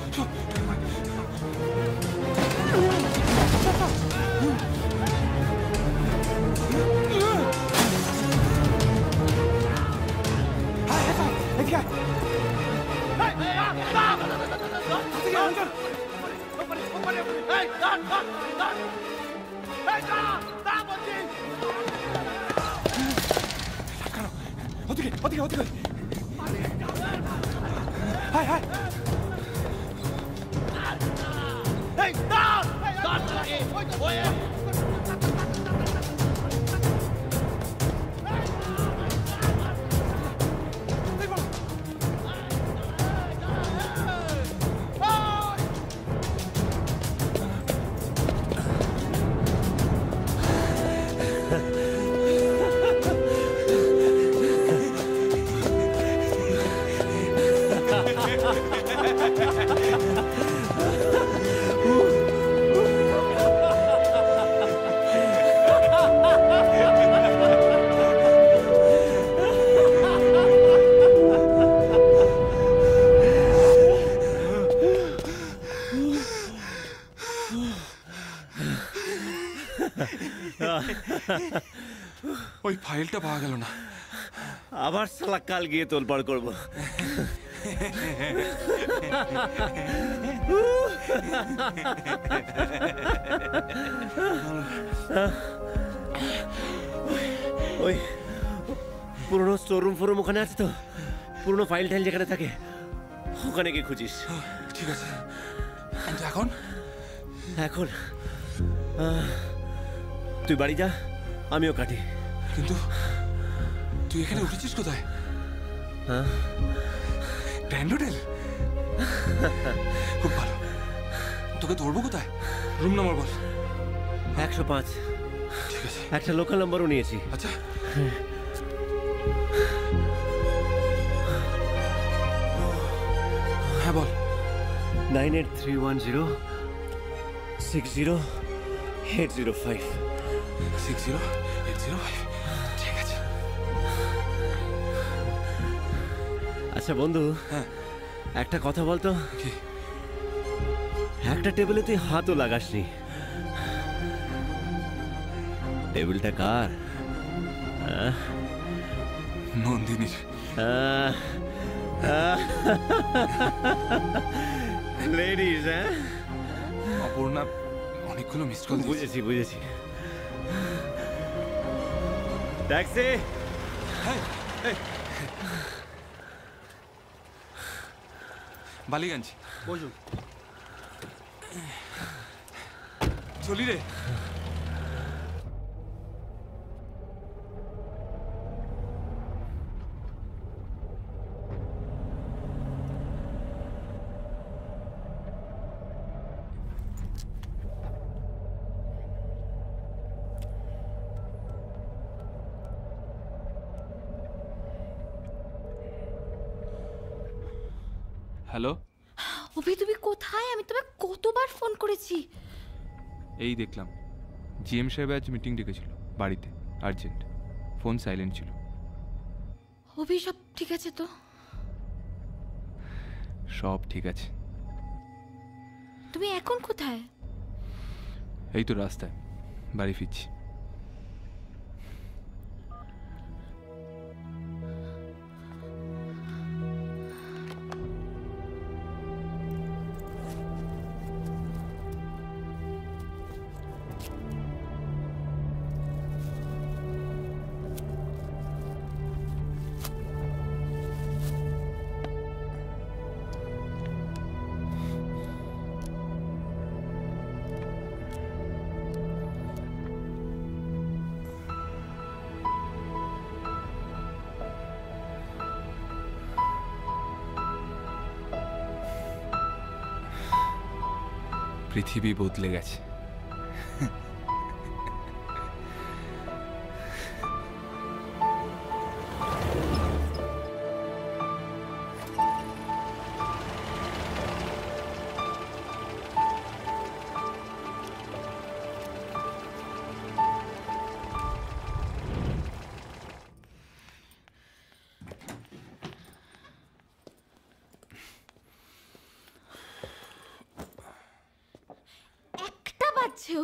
어떻게 하이 Hey, stop! Stop! Oye! ওই ফাইলটা পাওয়া গেল না। আবার শালা কাল গিয়ে তোলপাড় করবো। ওই পুরনো স্টোররুম ফোরুম ওখানে আছে তো, পুরনো ফাইল টাইল যেখানে থাকে ওখানে গিয়ে খুঁজিস। ঠিক আছে। এখন এখন তুই বাড়ি যা, আমিও কাটি। কিন্তু তুই এখানে উঠেছিস কোথায়? হ্যাঁ, গ্র্যান্ড হোটেল। খুব ভালো, তোকে ধরবো কোথায়? রুম নাম্বার বল। 105। ঠিক আছে। একটা লোকাল নাম্বারও নিয়েছি। আচ্ছা। হ্যাঁ বল। 98310 60805। 60805। ঠিক আছে। আচ্ছা বন্ধু, হ্যাঁ একটা কথা বলতো। একটা টেবিলে তুই হাতও লাগাসনি, টেবিলটা কার? নন্দিনীর। লেডিজ, হ্যাঁ? অপর্ণা অনেকগুলো মিস কল। বুঝেছি বুঝেছি। ট্যাক্সি। বালিগঞ্জ। বসুন। চলি রে। হ্যালো অভি, তুমি কোথায়? আমি তোমায় কতবার ফোন করেছি। এই দেখলাম জিএম সাহেব আজ মিটিং ডেকেছিল বাড়িতে, আর্জেন্ট। ফোন সাইলেন্ট ছিল। অভি, সব ঠিক আছে তো? সব ঠিক আছে। তুমি এখন কোথায়? এই তো রাস্তায়, বাড়ি ফিরছি। পৃথিবী বদলে গেছে।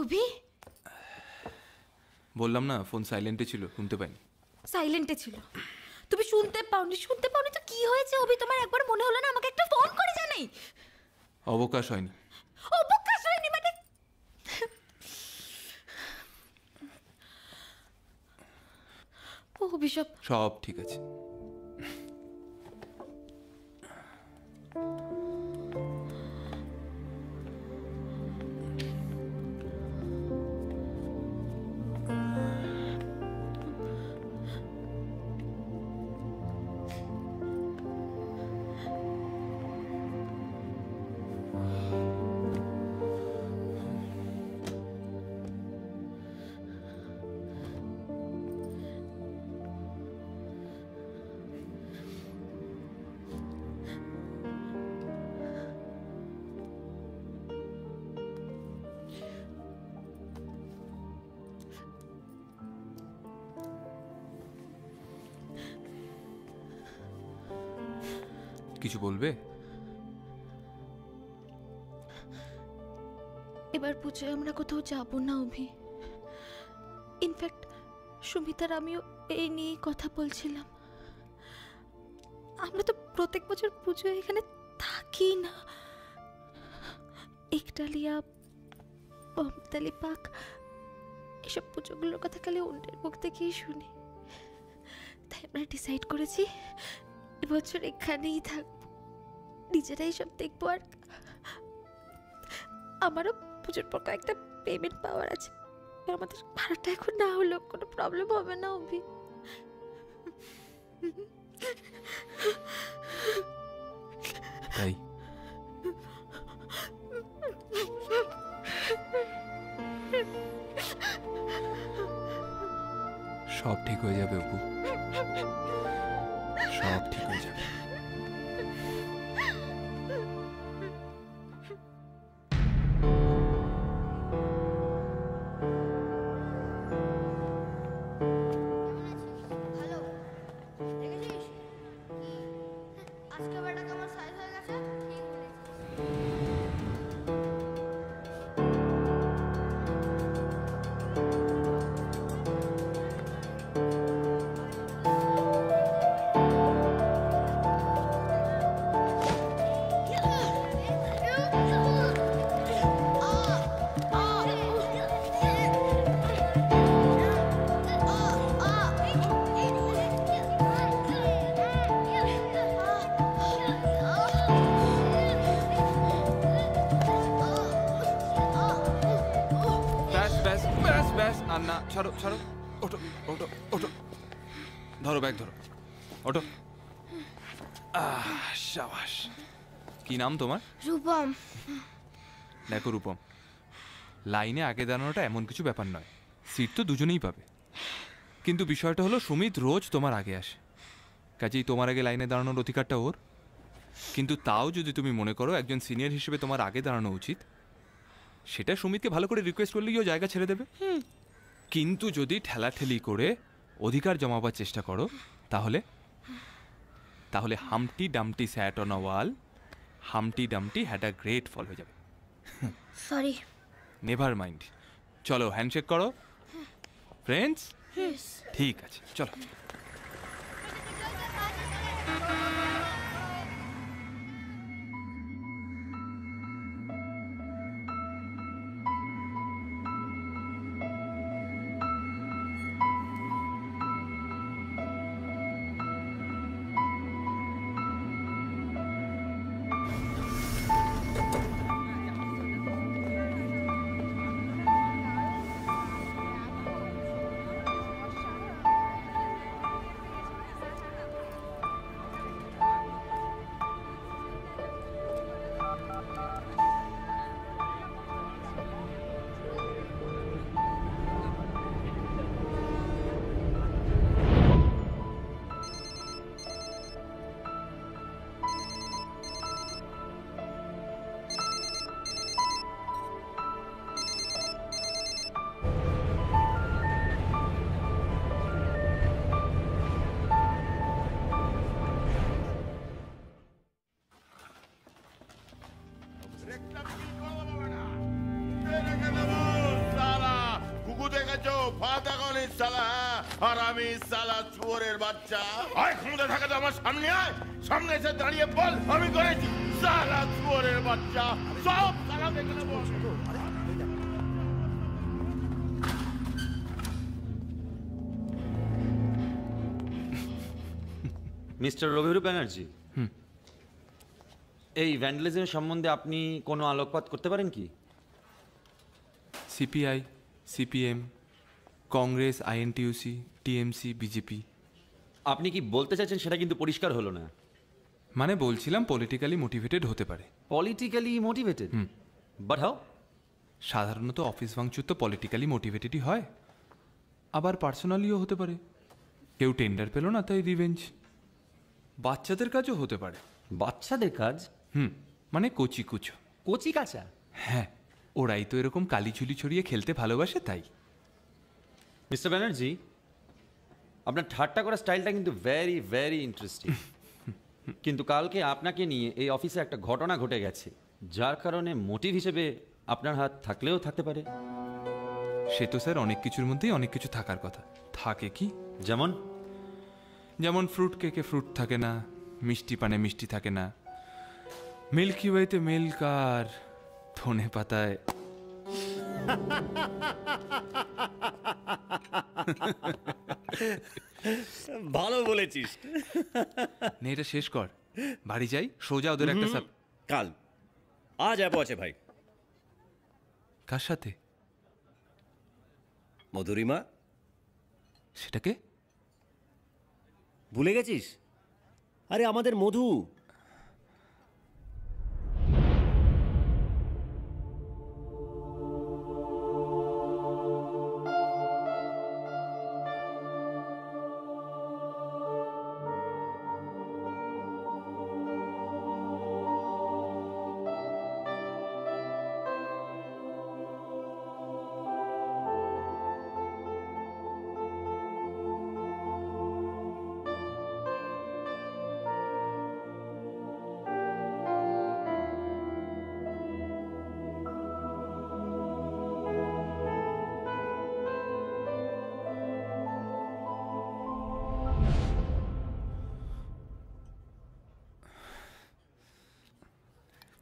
অভি, বললাম না ফোন সাইলেন্টে ছিল, শুনতে পাইনি। সাইলেন্টে ছিল? তুমি শুনতে পাওনি? শুনতে পাওনি তো কি হয়েছে অভি? তোমার একবার মনে হলো না আমাকে একটা ফোন করে জানাই? অবকাশ হয়নি। অবকাশ হয়নি মানে? অভি, সব ঠিক আছে। কিছু বলবে? এবার পুজোয় আমরা কোথাও যাব না অভি। ইনফ্যাক্ট সুমিতার আমিও এই নিয়েই কথা বলছিলাম। আমরা তো প্রত্যেক বছর পুজোয় এখানে থাকি না। একডালিয়া, বমতালি পাক, এসব পুজোগুলোর কথা খালি অন্যের মুখ থেকেই শুনি। তাই আমরা ডিসাইড করেছি এবছর এখানেই থাকবো, নিজেরাই সব দেখবো। আর আমারও পুজোর পর কয়েকটা পেমেন্ট পাওয়ার আছে। আমাদের ভাড়াটা এখন না হলেও কোনো প্রবলেম হবে না অভি। তাই সব ঠিক হয়ে যাবে অপু, সব ঠিক হয়ে যাবে। আজকে বেটা কেমন সাইজ হয়ে গেছে? ঠিক বলেছিস। ব্যাস ব্যাস ব্যাস ব্যাস, আর না, ছাড়ো ছাড়ো, ওঠো ওঠো ওঠো, ধরো ব্যাগ ধরো, ওঠো। শাবাশ। কি নাম তোমার? রূপম। দেখো রূপম, লাইনে আগে দাঁড়ানোটা এমন কিছু ব্যাপার নয়, সিট তো দুজনেই পাবে, কিন্তু বিষয়টা হলো সুমিত রোজ তোমার আগে আসে, কাজেই তোমার আগে লাইনে দাঁড়ানোর অধিকারটা ওর। কিন্তু তাও যদি তুমি মনে করো একজন সিনিয়র হিসেবে তোমার আগে দাঁড়ানো উচিত, সেটা সুমিতকে ভালো করে রিকোয়েস্ট করলেই ও জায়গা ছেড়ে দেবে। কিন্তু যদি ঠেলাঠেলি করে অধিকার জমাবার চেষ্টা করো, তাহলে তাহলে Humpty Dumpty sat on a wall, Humpty Dumpty had a great fall হয়ে যাবে। সরি। নেভার মাইন্ড, চলো হ্যান্ডশেক করো ফ্রেন্ডস। Yes. ঠিক আছে, চলো। আর আমি সালা চুয়োরের বাচ্চা, আয় ক্ষমতা থাকে তো আমার সামনে আয়, সামনে এসে দাঁড়িয়ে বল আমি করেছি। সালা চুয়োরের বাচ্চা, সব সালা দেখে নেবো। মিস্টার রবিরু ব্যানার্জি, এই ভ্যান্ডালিজম সম্বন্ধে আপনি কোনো আলোকপাত করতে পারেন কি? CPI, CPM, Congress, INTUC, TMC, BJP. আপনি কি বলতে চাইছেন সেটা কিন্তু পরিষ্কার হলো না। মানে বলছিলাম পলিটিক্যালি মোটিভেটেড হতে পারে। Politically motivated? But how? সাধারণত অফিস ভাঙচুর তো পলিটিক্যালি মোটিভেটেডই হয়, আবার পার্সোনালিও হতে পারে। কেউ টেন্ডার পেল না তাই রিভেঞ্জ। বাচ্চাদের কাজও হতে পারে। বাচ্চাদের কাজ? মানে কচি কুচো। কচি কাঁচা? হ্যাঁ, ওরাই তো এরকম কালিঝুলি ছড়িয়ে খেলতে ভালোবাসে তাই। মিস্টার ব্যানার্জি, আপনার ঠাট্টা করার স্টাইলটা কিন্তু ভেরি ভেরি ইন্টারেস্টিং। কিন্তু কালকে আপনাকে নিয়ে এই অফিসে একটা ঘটনা ঘটে গেছে, যার কারণে মোটিভ হিসেবে আপনার হাত থাকলেও থাকতে পারে। সে তো স্যার অনেক কিছুর মধ্যেই অনেক কিছু থাকার কথা। থাকে কি? যেমন যেমন ফ্রুট কেকে ফ্রুট থাকে না, মিষ্টি পানে মিষ্টি থাকে না, মিল্কি ওয়েতে মিল্ক আর ধনে পাতায় ভালো বলেছিস। নে, এটা শেষ কর, বাড়ি যাই, সোজা ওদের একটা সাপ। কাল আজ যাবো আছে ভাই। কার সাথে? মধুরিমা। সেটাকে ভুলে গেছিস? আরে আমাদের মধু।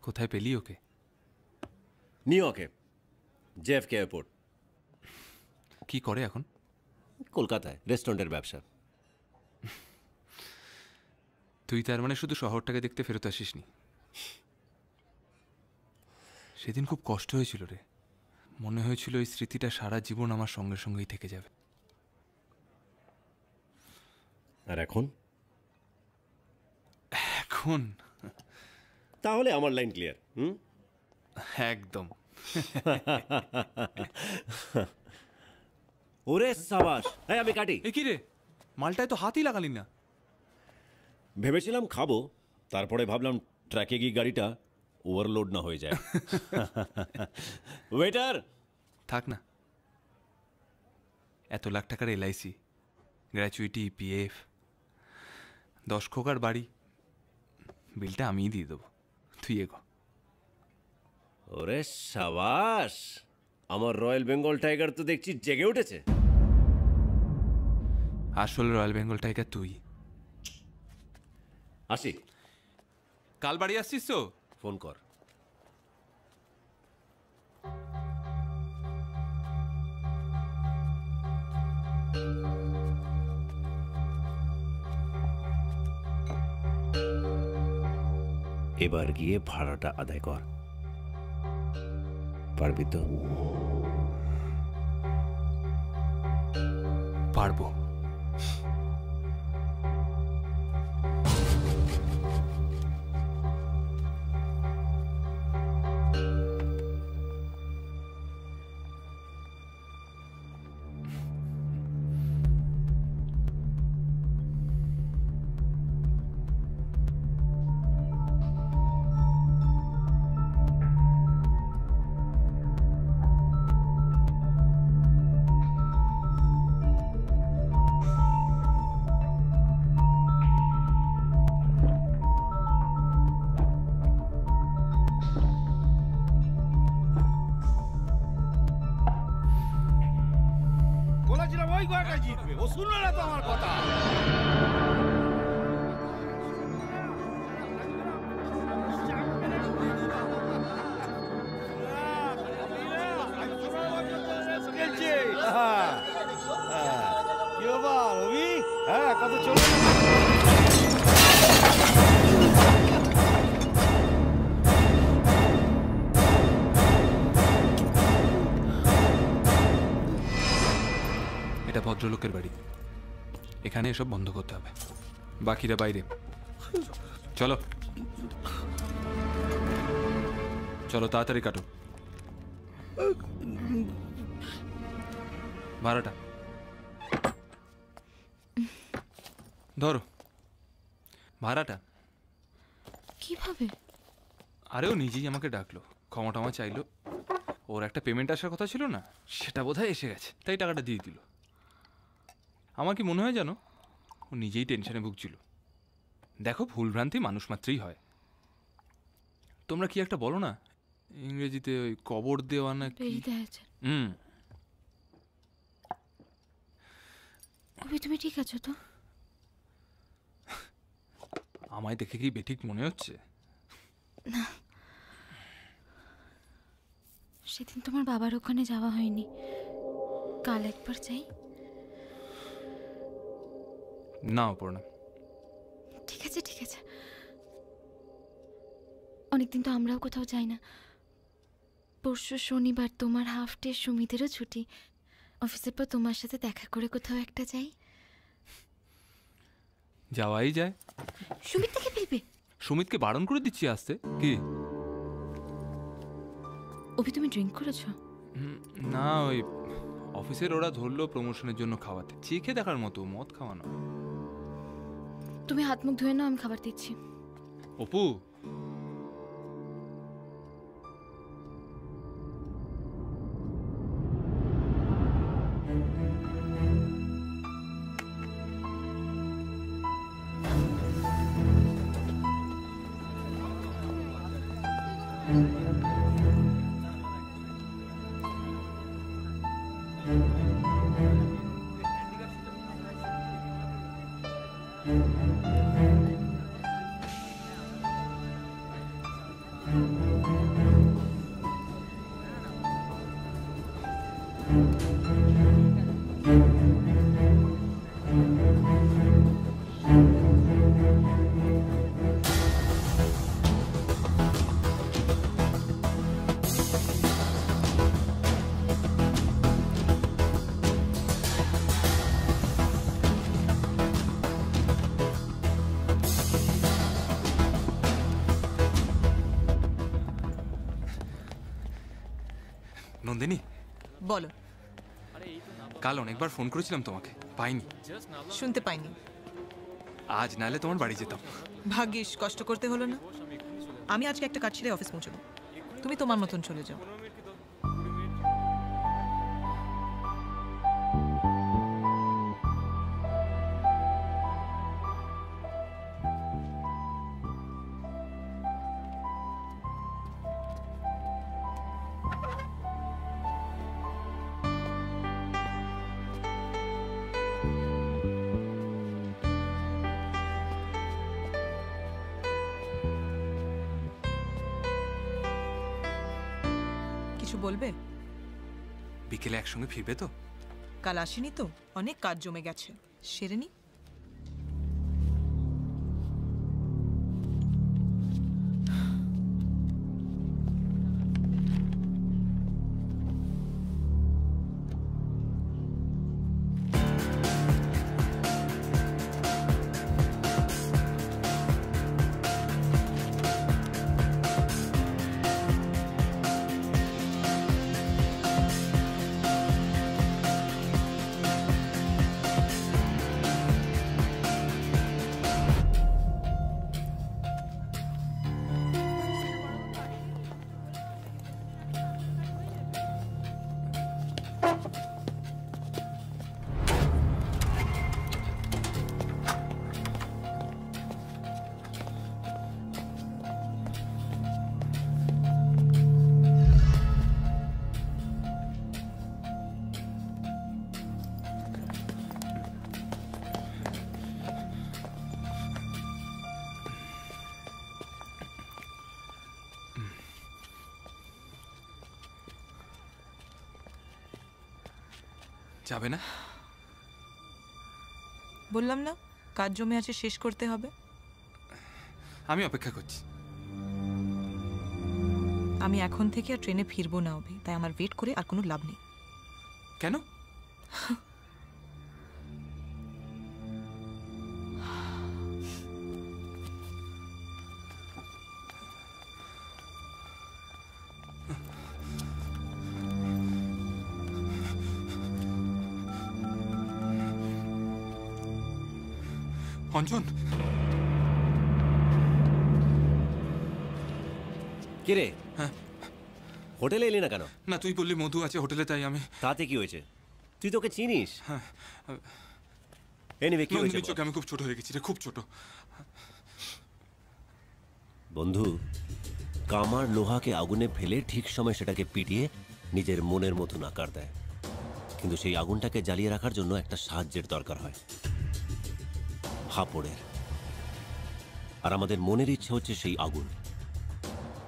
কোথায় পেলি ওকে? নিউ ইয়র্কে, জেএফকে এয়ারপোর্ট। কি করে এখন? কলকাতায় রেস্টুরেন্টের ব্যবসা। তুই তার মানে শুধু শহরটাকে দেখতে ফেরত আসিসনি? সেদিন খুব কষ্ট হয়েছিল রে, মনে হয়েছিল এই স্মৃতিটা সারা জীবন আমার সঙ্গে সঙ্গেই থেকে যাবে। আর এখন? এখন তাহলে আমার লাইন ক্লিয়ার। একদম। ওরে সাবাস, এই আমি কাটি। এ কি রে, মালটায় তো হাতই লাগালি না। ভেবেছিলাম খাবো, তারপরে ভাবলাম ট্র্যাকে গিয়ে গাড়িটা ওভারলোড না হয়ে যায়। ওয়েটার! থাক না, এত লাখ টাকার এলআইসি, গ্র্যাচুইটি, পিএফ, 10 খোকার বাড়ি, বিলটা আমিই দিয়ে দেবো, তুই এগো। ওরে সাবাস, আমার রয়্যাল বেঙ্গল টাইগার তো দেখছি জেগে উঠেছে। আসল রয়্যাল বেঙ্গল টাইগার তুই। আসি। কাল বাড়ি আসছিস তো? ফোন কর। এবার গিয়ে ভাড়াটা আদায় কর, পারবি তো? পারবো। বলেছিলাম ওই গোয়াটা জিতবে, ও শুনলো না তো আমার কথা। কি বাবা রবি, হ্যাঁ কত চলে এটা ভদ্রলোকের বাড়ি, এখানে এসব বন্ধ করতে হবে, বাকিরা বাইরে। চলো চলো, তাড়াতাড়ি কাটো। ভাড়াটা ধরো, ভাড়াটা। কিভাবে? আরে ও নিজেই আমাকে ডাকলো, ক্ষমা টমা চাইলো, ওর একটা পেমেন্ট আসার কথা ছিল না, সেটা বোধহয় এসে গেছে, তাই টাকাটা দিয়ে দিল। আমার কি মনে হয় জানো, ও নিজেই টেনশনে ভুগছিল। দেখো, ভুলভ্রান্তি মানুষ মাত্রই হয়। তোমরা কি একটা বলো না ইংরেজিতে, ওই কবর দেওয়া না কি? তুমি ঠিক আছো তো? আমায় দেখে কি বেঠিক মনে হচ্ছে? না, সেদিন তোমার বাবার ওখানে যাওয়া হয়নি, কাল একবার যাই। না অপর্ণা, ঠিক আছে ঠিক আছে, অনেকদিন তো আমরাও কোথাও যাই না। পরশু শনিবার তোমার হাফ ডে, সুমিতেরও ছুটি, অফিসের পর তোমার সাথে দেখা করে কোথাও একটা যাই। যাওয়াই যায়। সুমিত থেকে ফেলবে? সুমিতকে বারণ করে দিচ্ছি আসতে। কি অভি, তুমি ড্রিঙ্ক করেছো? না, ওই অফিসের ওরা ধরলো প্রমোশনের জন্য খাওয়াতে, চেখে দেখার মতো, মদ খাওয়ানো। তুমি হাত মুখ ধুয়ে নাও, আমি খাবার দিচ্ছি। অপু, নন্দিনী, বলো। কাল অনেকবার ফোন করেছিলাম তোমাকে, পাইনি। শুনতে পাইনি। আজ নাহলে তোমার বাড়ি যেতাম। ভাগ্যিস, কষ্ট করতে হলো না। আমি আজকে একটা কাজ ছেড়ে অফিস পৌঁছবো, তুমি তোমার মতন চলে যাও। কিছু বলবে? বিকেলে একসঙ্গে ফিরবে তো? কাল আসেনি তো, অনেক কাজ জমে গেছে, সেরে নি। যাবে না? বললাম না, কাজ জমে আছে, শেষ করতে হবে। আমি অপেক্ষা করছি। আমি এখন থেকে আর ট্রেনে ফিরবো না অভি, তাই আমার ওয়েট করে আর কোনো লাভ নেই। কেন? অঞ্জন, কে রে? হ্যাঁ, হোটেলে এলি না কেন? না, তুই বললি মধু আছে হোটেলে, তাই আমি। তাতে কি হয়েছে? তুই তোকে চিনিস? হ্যাঁ। এনিওয়ে, কি হয়েছে? চোখে আমি খুব ছোট হয়ে গেছি রে, খুব ছোট। বন্ধু, কামার লোহাকে আগুনে ফেলে ঠিক সময় সেটাকে পিটিয়ে নিজের মনের মতন আকার দেয়, কিন্তু সেই আগুনটাকে জ্বালিয়ে রাখার জন্য একটা সাহায্যের দরকার হয়, হাপড়ের। আর আমাদের মনের ইচ্ছে হচ্ছে সেই আগুন,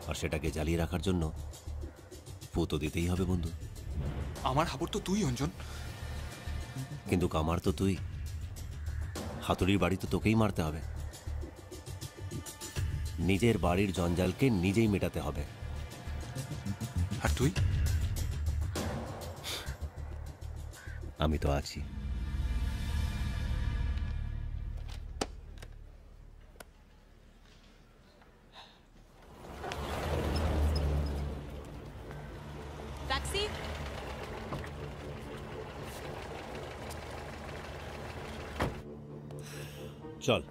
আর সেটাকে জ্বালিয়ে রাখার জন্য পুতো দিতেই হবে বন্ধু। আমার হাপড় তো তুই অঞ্জন। কিন্তু কামার তো তুই, হাতুড়ির বাড়ি তো তোকেই মারতে হবে। নিজের বাড়ির জঞ্জালকে নিজেই মেটাতে হবে। আর তুই? আমি তো আছি। ট্যাক্সি। চল।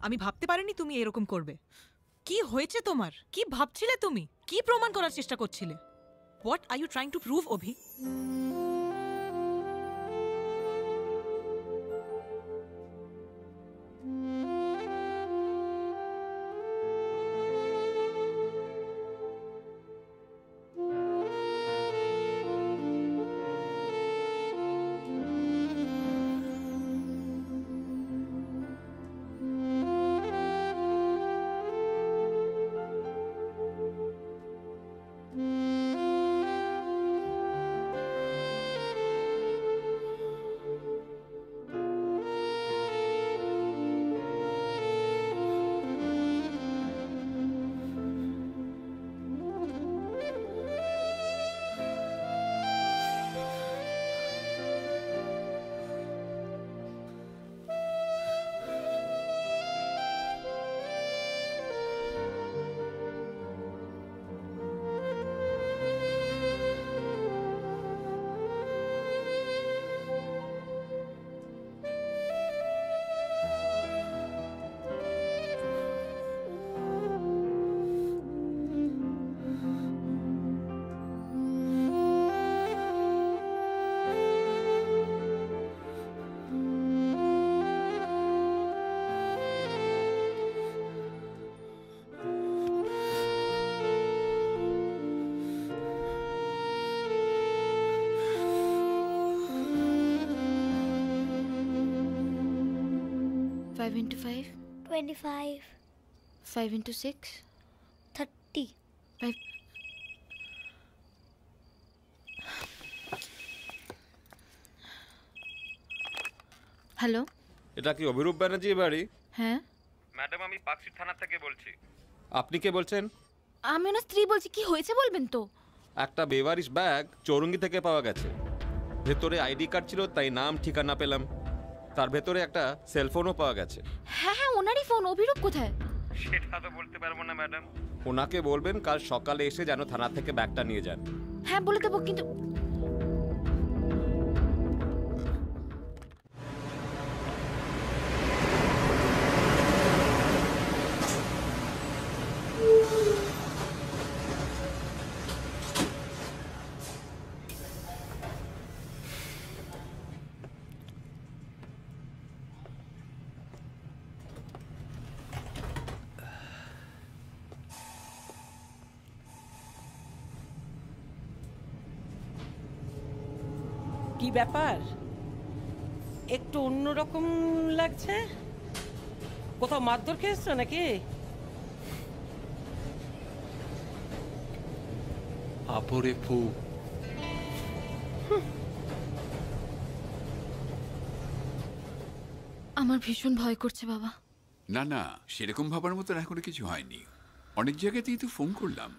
আমি ভাবতে পারিনি তুমি এরকম করবে। কি হয়েছে তোমার? কি ভাবছিলে তুমি? কি প্রমাণ করার চেষ্টা করছিলে? What are you trying to prove Abhi? Five into 5? 25. 5 into 6? 30. 5. Hello, এটা কি অভিরূপ ব্যানার্জির বাড়ি? হ্যাঁ ম্যাডাম, আমি পাকশিট থানা থেকে বলছি। আপনি কে বলছেন? আমি ওনার স্ত্রী বলছি। কি হয়েছে বলবেন তো? একটা বেওয়ারিশ ব্যাগ চৌরঙ্গি থেকে পাওয়া গেছে। ভেতরে আইডি কার্ড ছিল, তাই নাম ঠিকানা পেলাম। তার ভেতরে একটা সেলফোনও পাওয়া গেছে। হ্যাঁ হ্যাঁ, ওনারই ফোন। অভিরূপ কোথায়? সেটা তো বলতে পারবো না ম্যাডাম। ওনাকে বলবেন কাল সকালে এসে যেন থানা থেকে ব্যাগটা নিয়ে যান। হ্যাঁ বলে দেবো, কিন্তু কি ব্যাপার? একটু অন্যরকম লাগছে। কোথাও মারধর খেয়েছো নাকি? আপরে ফু। আমার ভীষণ ভয় করছে বাবা। না না, সেরকম ভাবার মতন এখনো কিছু হয়নি। অনেক জায়গাতেই তো ফোন করলাম।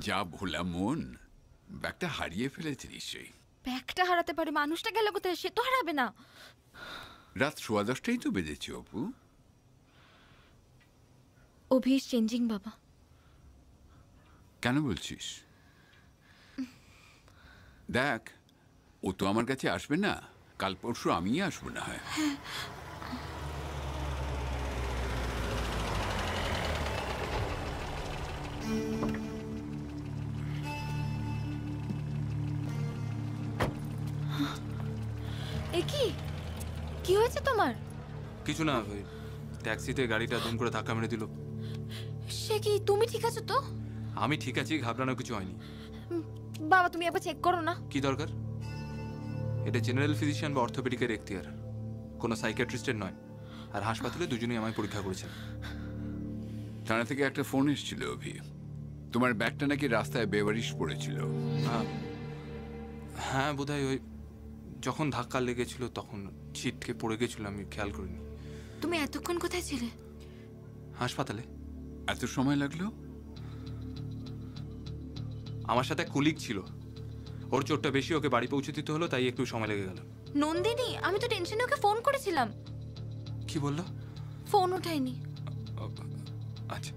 যা ভোলা মন, ব্যাগটা হারিয়ে ফেলেছে নিশ্চয়ই। ব্যাগটা হারাতে পারে, মানুষটা গেল কোথায়? সে তো হারাবে না। রাত 10:15 তো বেজেছে অপু। অভি ইজ চেঞ্জিং বাবা। কেন বলছিস? দেখ, ও তো আমার কাছে আসবে না। কাল পরশু আমিই আসবো না হয়। কি হয়েছে তোমার? কিছু না, ওই ট্যাক্সিতে গাড়িটা দুম করে ধাক্কা মেরে দিল। সে কি? তুমি ঠিক আছো তো? আমি ঠিক আছি, ঘাবড়ানোর কিছু হয়নি। বাবা তুমি একবার চেক করো না। কি দরকার? এটা জেনারেল ফিজিশিয়ান বা অর্থোপেডিকের এখতিয়ার, কোনো সাইকিয়াট্রিস্টের নয়। আর হাসপাতালে দুজনেই আমায় পরীক্ষা করেছেন। থানা থেকে একটা ফোন এসেছিল অভি, তোমার ব্যাগটা নাকি রাস্তায় বেবারিশ পড়েছিল। হ্যাঁ বোধহয় ওই যখন ধাক্কা লেগেছিল তখন ছিটকে পড়ে গেছিল, আমি খেয়াল করিনি। তুমি এতক্ষণ কোথায় ছিলে? হাসপাতালে। এত সময় লাগলো? আমার সাথে কুলিগ ছিল, ওর চোটটা বেশি, ওকে বাড়ি পৌঁছে দিতে হলো, তাই একটু সময় লেগে গেল। নন্দিনী, আমি তো টেনশনে ওকে ফোন করেছিলাম। কি বললো? ফোন ওঠায়নি। আচ্ছা।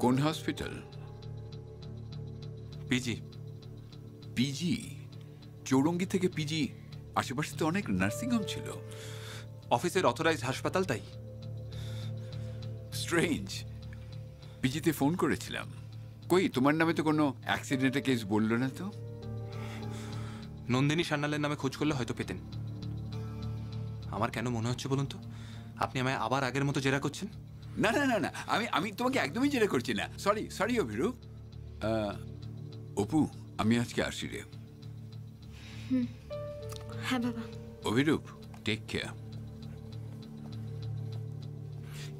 কোন হসপিটাল? পিজি। পিজি? চৌরঙ্গি থেকে পিজি? আশেপাশে তো অনেক নার্সিং হোম ছিল। অফিসের অথরাইজড হাসপাতাল, তাই। স্ট্রেঞ্জ। পিজিতে ফোন করেছিলাম, কই তোমার নামে তো কোনো অ্যাক্সিডেন্টের কেস বললো না তো। নন্দিনী সান্যালের নামে খোঁজ করলে হয়তো পেতেন। আমার কেন মনে হচ্ছে বলুন তো, আপনি আমায় আবার আগের মতো জেরা করছেন? না না না না, আমি তোমাকে একদমই জেরা করছি না। Sorry sorry Abhirup. অপু, আমি আজকে আসি রে। হ্যাঁ বাবা। Abhirup, take care.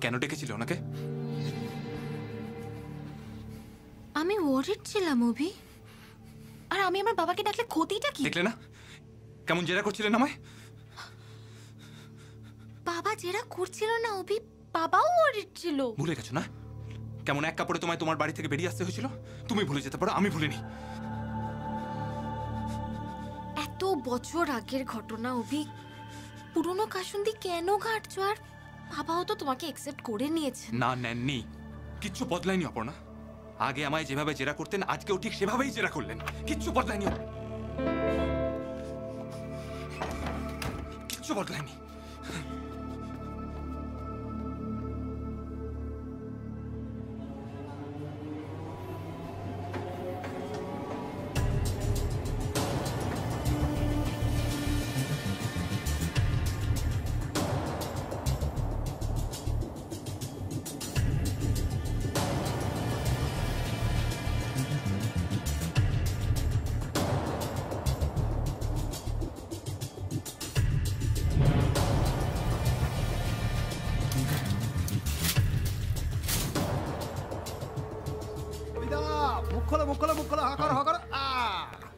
কেন ডেকেছিল ওনাকে? আমি ওয়ারিড ছিলাম অভি। আর আমি আমার বাবাকে ডাকলে ক্ষতিটা কি? দেখলে না কেমন জেরা করছিলেন আমায়? বাবা জেরা করছিল না অভি, বাবাও ওয়ারিড ছিল। ভুলে গেছো না কেমন এক কাপড়ে তোমায় তোমার বাড়ি থেকে বেরিয়ে আসতে হয়েছিল? তুমি ভুলে যেতে পারো, আমি ভুলিনি। এত বছর আগের ঘটনা অভি, পুরনো কাসুন্দি কেন ঘাটছো? আর বাবাও তো তোমাকে অ্যাকসেপ্ট করে নিয়েছে। না নেননি, কিচ্ছু বদলায়নি অপর্ণা। আগে আমায় যেভাবে জেরা করতেন আজকেও ঠিক সেভাবেই জেরা করলেন, কিচ্ছু বদলায়নি, কিচ্ছু বদলায়নি।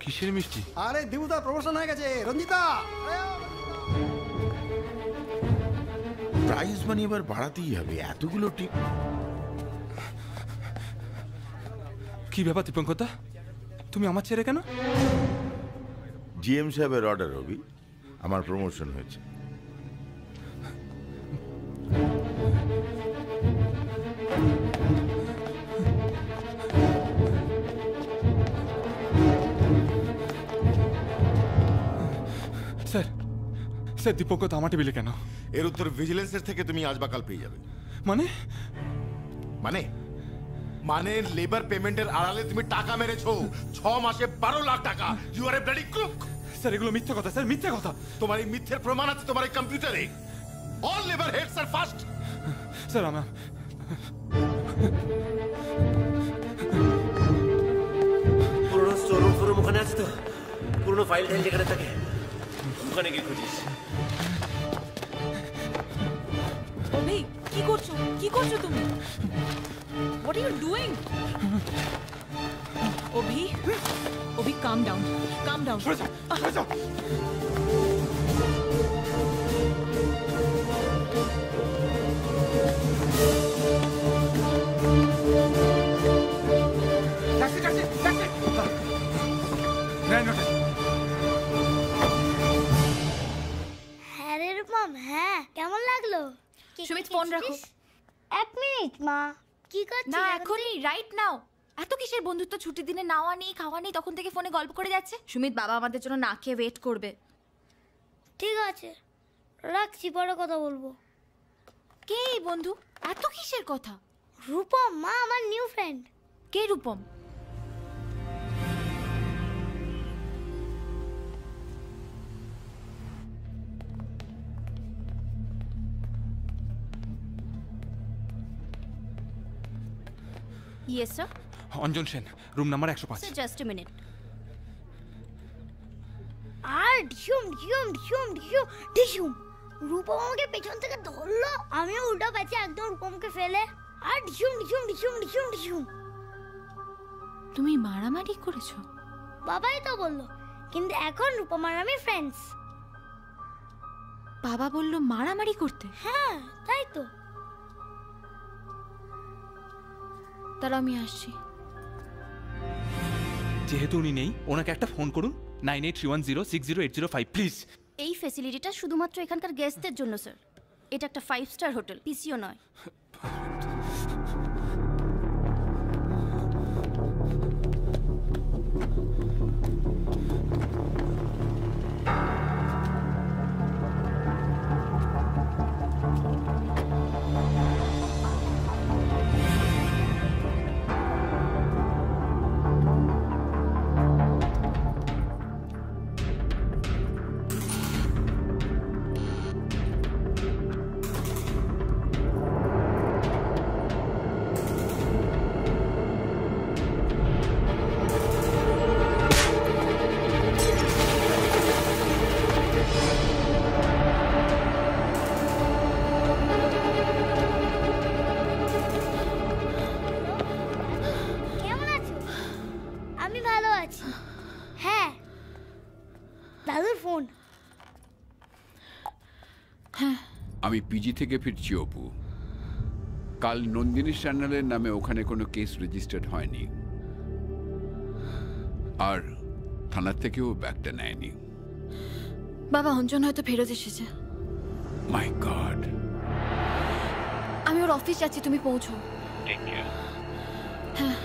কিসের মিষ্টি? আরে দেবুদা প্রমোশন হয়ে গেছে, রঞ্জিতা। প্রাইস মানি এবার বাড়াতেই হবে, এতগুলো টিপ। কি ব্যাপার দীপঙ্করদা, তুমি আমার ছেড়ে কেন? জিএম সাহেবের অর্ডার হবি, আমার প্রমোশন হয়েছে। স্যার, স্যার দীপঙ্করদা আমার টেবিলে কেন? এর উত্তর ভিজিলেন্সের থেকে তুমি আজ বা কাল পেয়ে যাবে। মানে? মানে মানে লেবার পেমেন্টের আড়ালে তুমি টাকা মেরেছো 6 মাসে 12 লাখ টাকা। You are a bloody crook. Sir এগুলো মিথ্যে কথা, স্যার মিথ্যে কথা। তোমার এই মিথ্যের প্রমাণ আছে তোমার এই কম্পিউটারে। All labour heads are first. Sir আমার পুরনো স্টোরুম ফোরুম ওখানে আছে তো? পুরনো ফাইল টাইল যেখানে থাকে ওখানে গিয়ে খুঁজিস। অভি, কি করছো? কি করছো তুমি? What are you doing? Abhi, Abhi, calm down. Calm down. সরে যাও, সরে যাও। Taxi, taxi, taxi. হ্যাঁ রে রূপম, হ্যাঁ কেমন লাগলো? সুমিত ফোন রাখো। 1 মিনিট মা, কি করছিস? না এখনই, রাইট নাও। এত কিসের বন্ধুত্ব? ছুটির দিনে নাওয়া নেই, খাওয়া নেই, তখন থেকে ফোনে গল্প করে যাচ্ছে। সুমিত বাবা আমাদের জন্য না খেয়ে ওয়েট করবে। ঠিক আছে রাখছি, পরে কথা বলবো। কে এই বন্ধু? এত কিসের কথা? রূপম মা, আমার নিউ ফ্রেন্ড। কে Rupam? Yes sir. Anjan Sen, room number 105। Sir just a minute. আর ঢিসুম ঢিসুম ঢিসুম ঢিসুম ঢিসুম রূপম আমাকে পেছন থেকে ধরলো, আমিও উল্টা পাচ্ছি একদম রূপমকে ফেলে, আর ঢিসুম ঢিসুম ঢিসুম ঢিসুম ঢিসুম। তুমি মারামারি করেছো? বাবাই তো বললো, কিন্তু এখন রূপম আর আমি ফ্রেন্ডস। বাবা বললো মারামারি করতে? হ্যাঁ তাই তো। তাহলে আমি আসছি। যেহেতু উনি নেই, ওনাকে একটা ফোন করুন, 9831060805 প্লিজ। এই ফ্যাসিলিটিটা শুধুমাত্র এখানকার গেস্টদের জন্য স্যার। এটা একটা 5 স্টার হোটেল, পিসিও নয়। আমি পিজি থেকে ফিরছি অপু। কাল নন্দিনী সান্যালের নামে ওখানে কোনো কেস রেজিস্টার্ড হয়নি, আর থানার থেকেও ব্যাগটা নেয়নি। বাবা অঞ্জন হয়তো ফেরত এসেছে। মাই গড। আমি ওর অফিস যাচ্ছি, তুমি পৌঁছো। Take care. হ্যাঁ।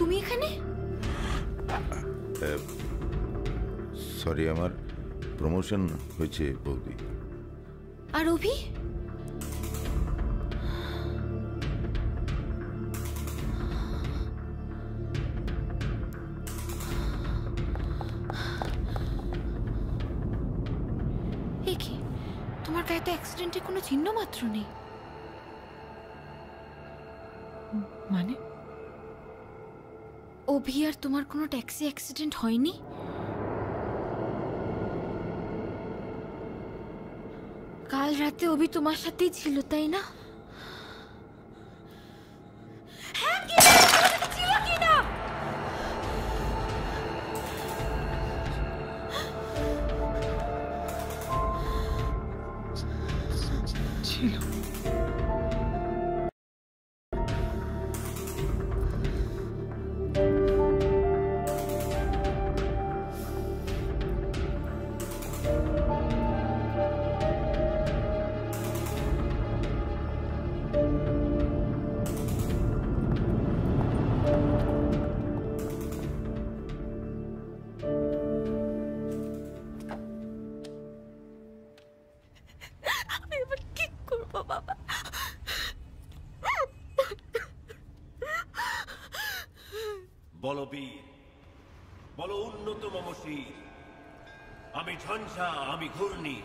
তুমি এখানে? সরি, আমার প্রমোশন হয়েছে বৌদি। আর অভি? এ কি, তোমার গায়ে তো অ্যাক্সিডেন্টের কোনো চিহ্ন মাত্র নেই। মানে অভি আর তোমার কোনো ট্যাক্সি অ্যাক্সিডেন্ট হয়নি? কাল রাতে অভি তোমার সাথেই ছিল, তাই না? হ্যাঁ কি ছিল কি না? ছিল। বলো বীর, বলো উন্নত মমশীর। আমি ঝঞ্ঝা, আমি ঘূর্ণি,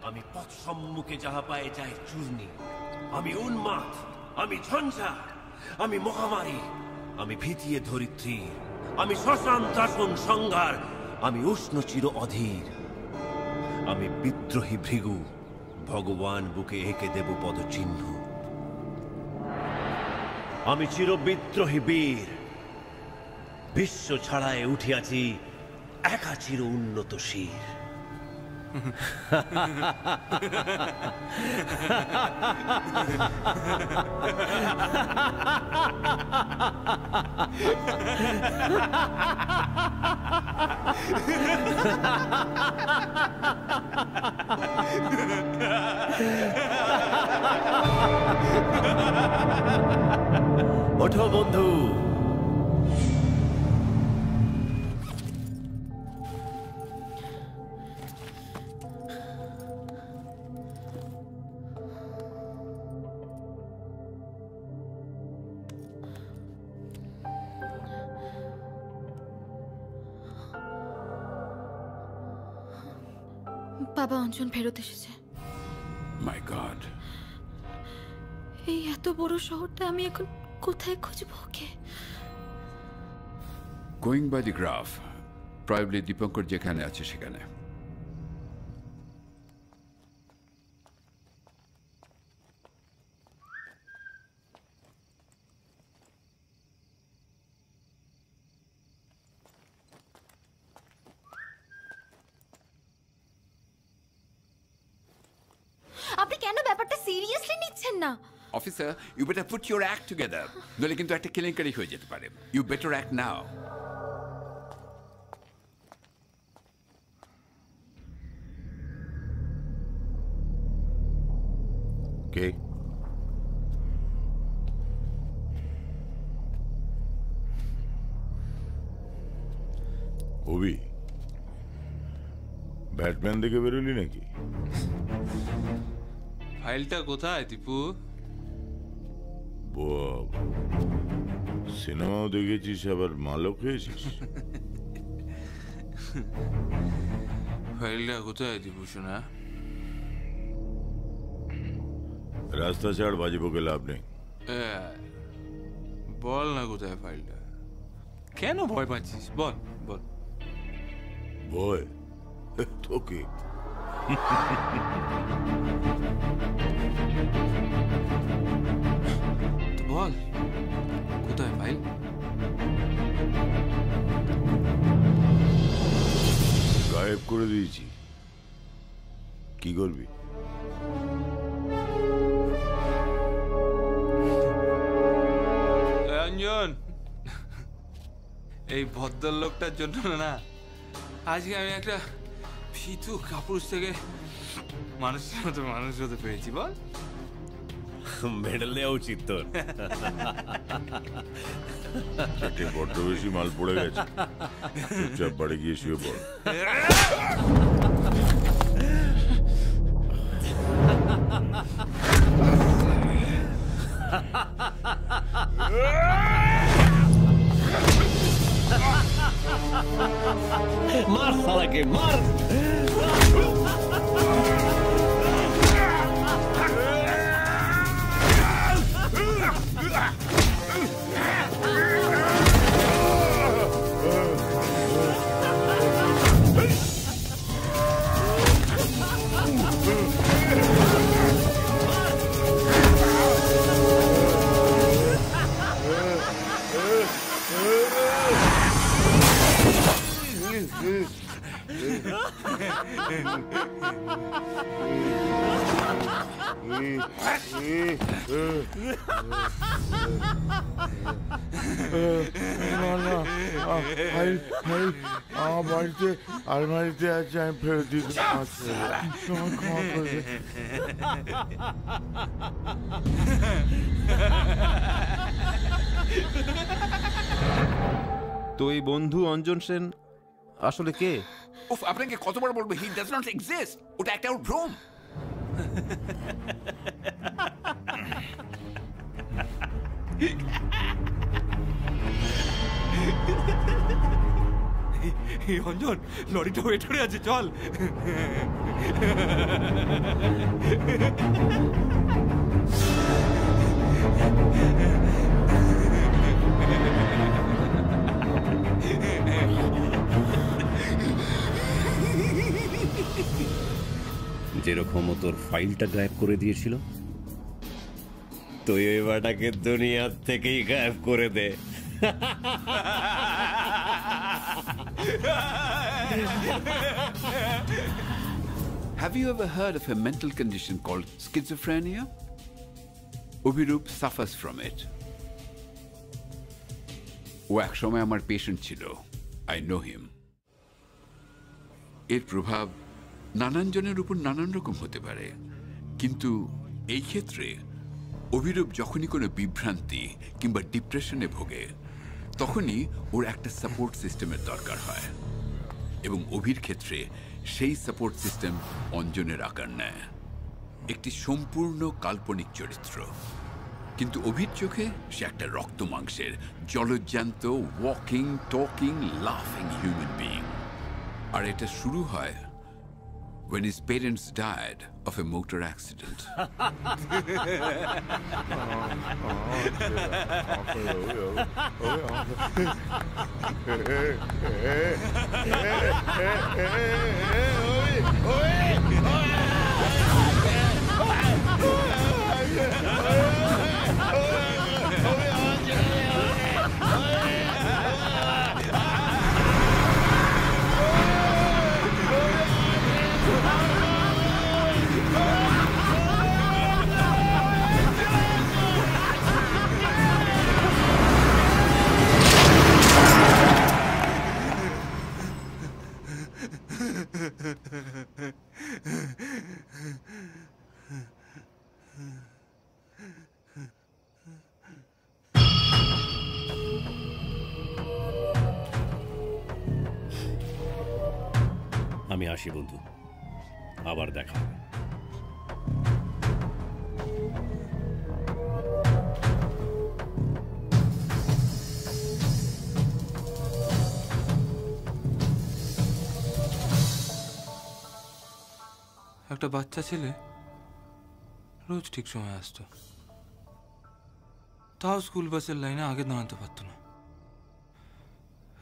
আমি পথ সম্মুখে যাহা পায়ে যায় চূর্ণি। আমি উন্মাদ, আমি ঝঞ্ঝা, আমি মহামারী, আমি ভীতিয়ে ধরিত্রীর। আমি শ্মশান ত্রাসন সংহার, আমি উষ্ণ চির অধীর। আমি বিদ্রোহী ভৃগু, ভগবান বুকে এঁকে দেব পদচিহ্ন। আমি চির বিদ্রোহী বীর, বিশ্ব ছাড়ায় উঠিয়াছি একা চির উন্নত শির। ওঠো বন্ধু, বাবা অঞ্জন ফেরত এসেছে। মাই গড, এই এত বড় শহরটা আমি এখন কোথায় খুঁজবো ওকে? Going by the graph, probably Dipankar যেখানে আছে সেখানে। আপনি কেন ব্যাপারটা সিরিয়াসলি নিচ্ছেন না? Officer, you better put your act together, নইলে কিন্তু একটা কেলেঙ্কারি হয়ে যেতে পারে। You better act now. কে? অভি, ব্যাটম্যান দেখে বেরোলি নাকি? ফাইলটা কোথায় দীপু? সিনেমাও দেখেছিস, আবার মালও খেয়েছিস? ফাইলটা কোথায় দীপু শোনা? রাস্তা ছাড়, বাজি বকে লাভ নেই। বল না কোথায় ফাইলটা? কেন ভয় পাচ্ছিস? বল বল। ভয় তোকে? বল কোথায় ফাইল? গায়েব করে দিয়েছি, কি করবি? অঞ্জন, এই ভদ্রলোকটার জন্য না আজকে আমি একটা ফিতু কাপুরুষ থেকে মানুষের মতো মানুষ হতে পেরেছি। বল, মেডেল দেওয়া উচিত তোর। বড্ড বেশি মাল পড়ে গেছে, চুপচাপ বাড়ি গিয়ে শুয়ে পড়। মার শালাকে, মার। আমার বাড়িতে আলমারিতে আছে, আমি ফেরত দিতে ক্ষমা করবে। তো এই বন্ধু অঞ্জন সেন আসলে কে? উফ, আপনাকে কতবার বলবো, হি ডাজ নট এক্সিস্ট। ওটা একটা ভ্রম। অঞ্জন, লরিটা ওয়েট করে আছে, চল। যেরকম তোর ফাইলটা গায়েব করে দিয়েছিল, তো এবারটাকে দুনিয়ার থেকেই গায়েব করে দে। Have you ever heard of a mental condition called schizophrenia? Obhirup suffers from it. ও এক সময় আমার পেশেন্ট ছিল। I know him. এর প্রভাব নানান জনের উপর নানান রকম হতে পারে, কিন্তু এই ক্ষেত্রে অভিরূপ যখনই কোনো বিভ্রান্তি কিংবা ডিপ্রেশনে ভোগে, তখনই ওর একটা সাপোর্ট সিস্টেমের দরকার হয়, এবং অভির ক্ষেত্রে সেই সাপোর্ট সিস্টেম অঞ্জনের আকার নেয়, একটি সম্পূর্ণ কাল্পনিক চরিত্র। কিন্তু অভির চোখে সে একটা রক্ত মাংসের জলজ্যান্ত ওয়াকিং, টকিং, লাফিং হিউম্যান বিইং। আর এটা শুরু হয় when his parents died of a motor accident. আমি আসি বন্ধু, আবার দেখা হবে। একটা বাচ্চা ছেলে রোজ ঠিক সময় আসতো, তাও স্কুল বাসের লাইনে আগে দাঁড়াতে পারতো না।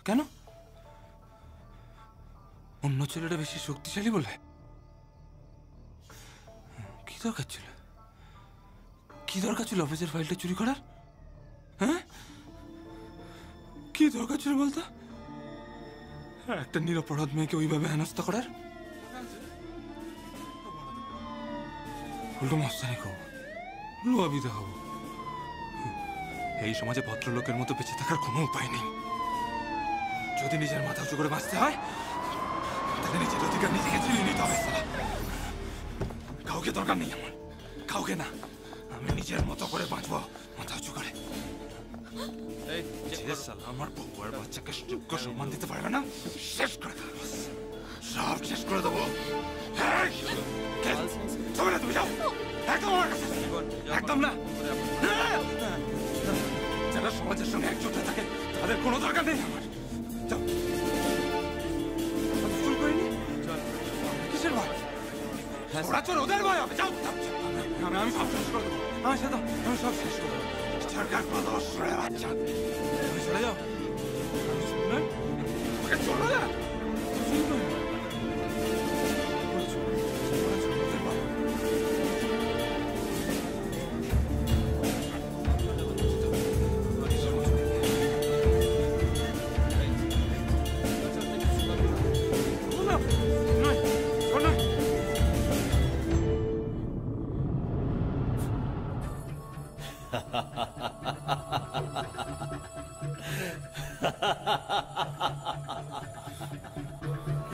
কেন? অন্য ছেলেটা বেশি শক্তিশালী বলে? কি দরকার ছিল? কি দরকার ছিল অফিসের ফাইলটা চুরি করার? হ্যাঁ, কি দরকার ছিল বলতো? একটা নিরপরাধ মেয়েকে ওইভাবে হেনস্থা করার? উল্টো মস্তানি খাবো, লোয়াবিদা হবো। এই সমাজে ভদ্রলোকের মতো বেঁচে থাকার কোনো উপায় নেই। যদি নিজের মাথা উঁচু করে বাঁচতে হয় তাহলে নিজের অধিকার নিজেকে ছিনিয়ে নিতে হবে। কাউকে দরকার নেই আমার, কাউকে না। আমি নিজের মতো করে বাঁচবো, মাথা উঁচু করে। আমার বউ আর বাচ্চাকে যোগ্য সম্মান দিতে পারবে না, শেষ করে দেবো, সব শেষ করে দেবো। তুমি যাও, একদম আমার কাছে, একদম না। যারা সমাজের সঙ্গে একজোট হয়ে থাকে তাদের কোনো দরকার নেই আমার। যাও, শুরু করিনি। কিসের ভয়? ওরা চোর, ওদের ভয় হবে। যাও, আমি সব শেষ করে দেবো। আমার সাথে আমি সব শেষ করে দেবো। সরকার প্রদর্শনের বাচ্চা, তুমি চলে যাও। আমি শুনলেন আমাকে চলো না।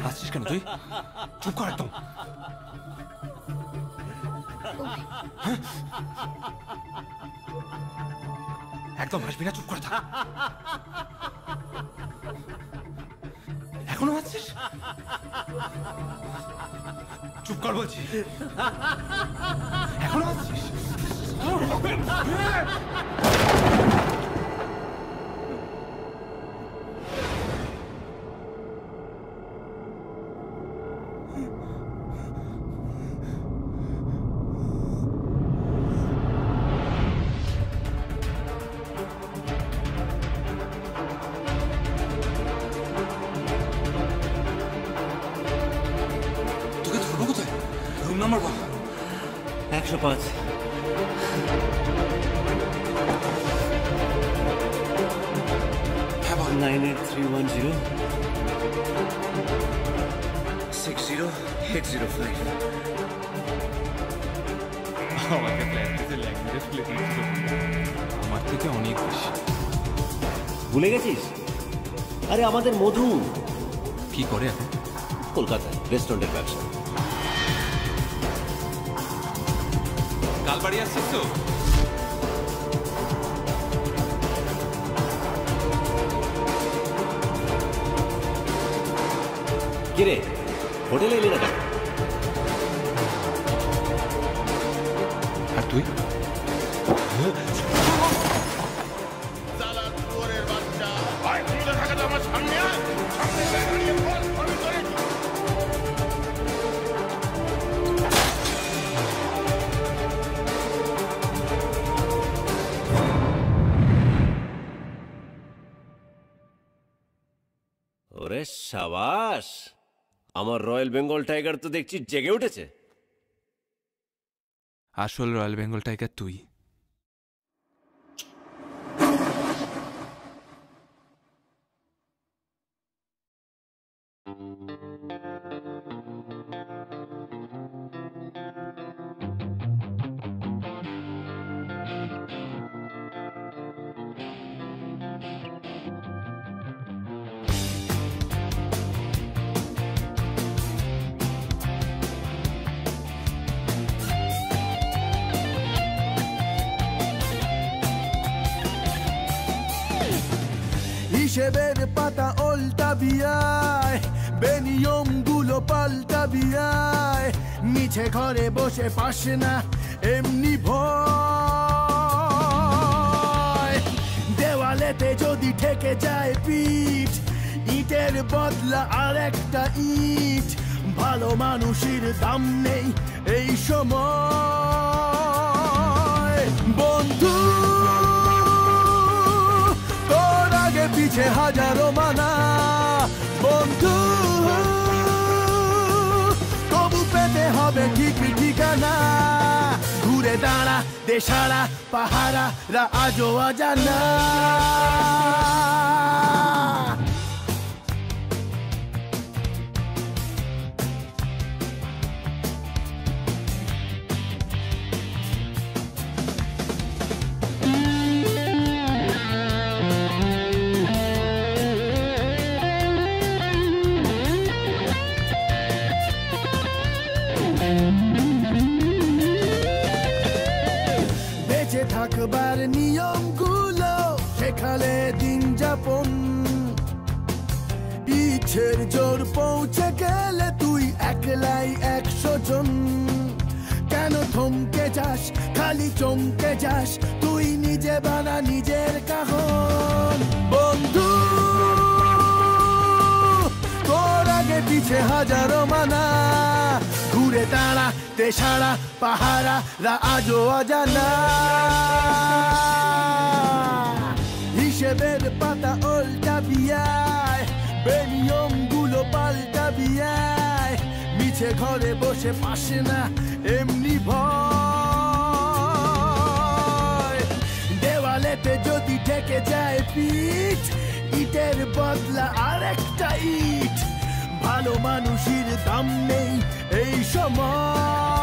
হাসছিস কেন তুই? চুপ কর একদম। একদম হাসবি না, চুপ করে থাক। এখনো হাসছিস? চুপ কর বলছি। এখনো হাসছিস? নম্বর বল। 105। হ্যাঁ বল। 98310 60805। আমাকে প্র্যাকটিসের ল্যাঙ্গুয়েজ আমার থেকে অনেক বেশি। ভুলে গেছিস? আরে আমাদের মধু কি করে এখন? কলকাতায় রেস্টুরেন্টের ব্যবসা। কাল বাড়ি আসছিস তো? কিরে হোটেলে এলি না? আর তুই? আরে সাবাস, আমার রয়্যাল বেঙ্গল টাইগার তো দেখছি জেগে উঠেছে। আসল রয়্যাল বেঙ্গল টাইগার তুই। হিসেবের পাতা উল্টা বিয়ায়, বেনিয়ম গুলো পাল্টা বিয়ায়, মিছে ঘরে বসে পাশে না এমনি ভয়। দেওয়ালেতে যদি ঠেকে যায় পিঠ, ইটের বদলা আর একটা ইট। ভালো মানুষের দাম নেই এই সময়। বন্ধু তোর আগে পিছে হাজারো মানা, বন্ধু তবু পেতে হবে ঠিকই ঠিকানা। ঘুরে দাঁড়া দেশারা পাহারারা আজও অজানা। বেঁচে থাকবার নিয়মগুলো শেখালে দিন যাপন। ইচ্ছের জোর পৌঁছে গেলে তুই একলাই 100 জন। কেন থমকে যাস, খালি চমকে যাস, তুই নিজে বানা নিজের কাহন। বন্ধু তোর আগে পিছে হাজারো মানা, ঘুরে দাঁড়া দেশারা পাহারারা আজও অজানা। হিসেবের পাতা উল্টা বিয়ায়, বেনিয়ম গুলো পাল্টা বিয়ায়, মিছে ঘরে বসে পাশে না এমনি ভয়। দেওয়ালেতে যদি ঠেকে যায় পিঠ, ইটের বদলা আর একটা ইট। ভালো মানুষের দাম নেই এই সময়।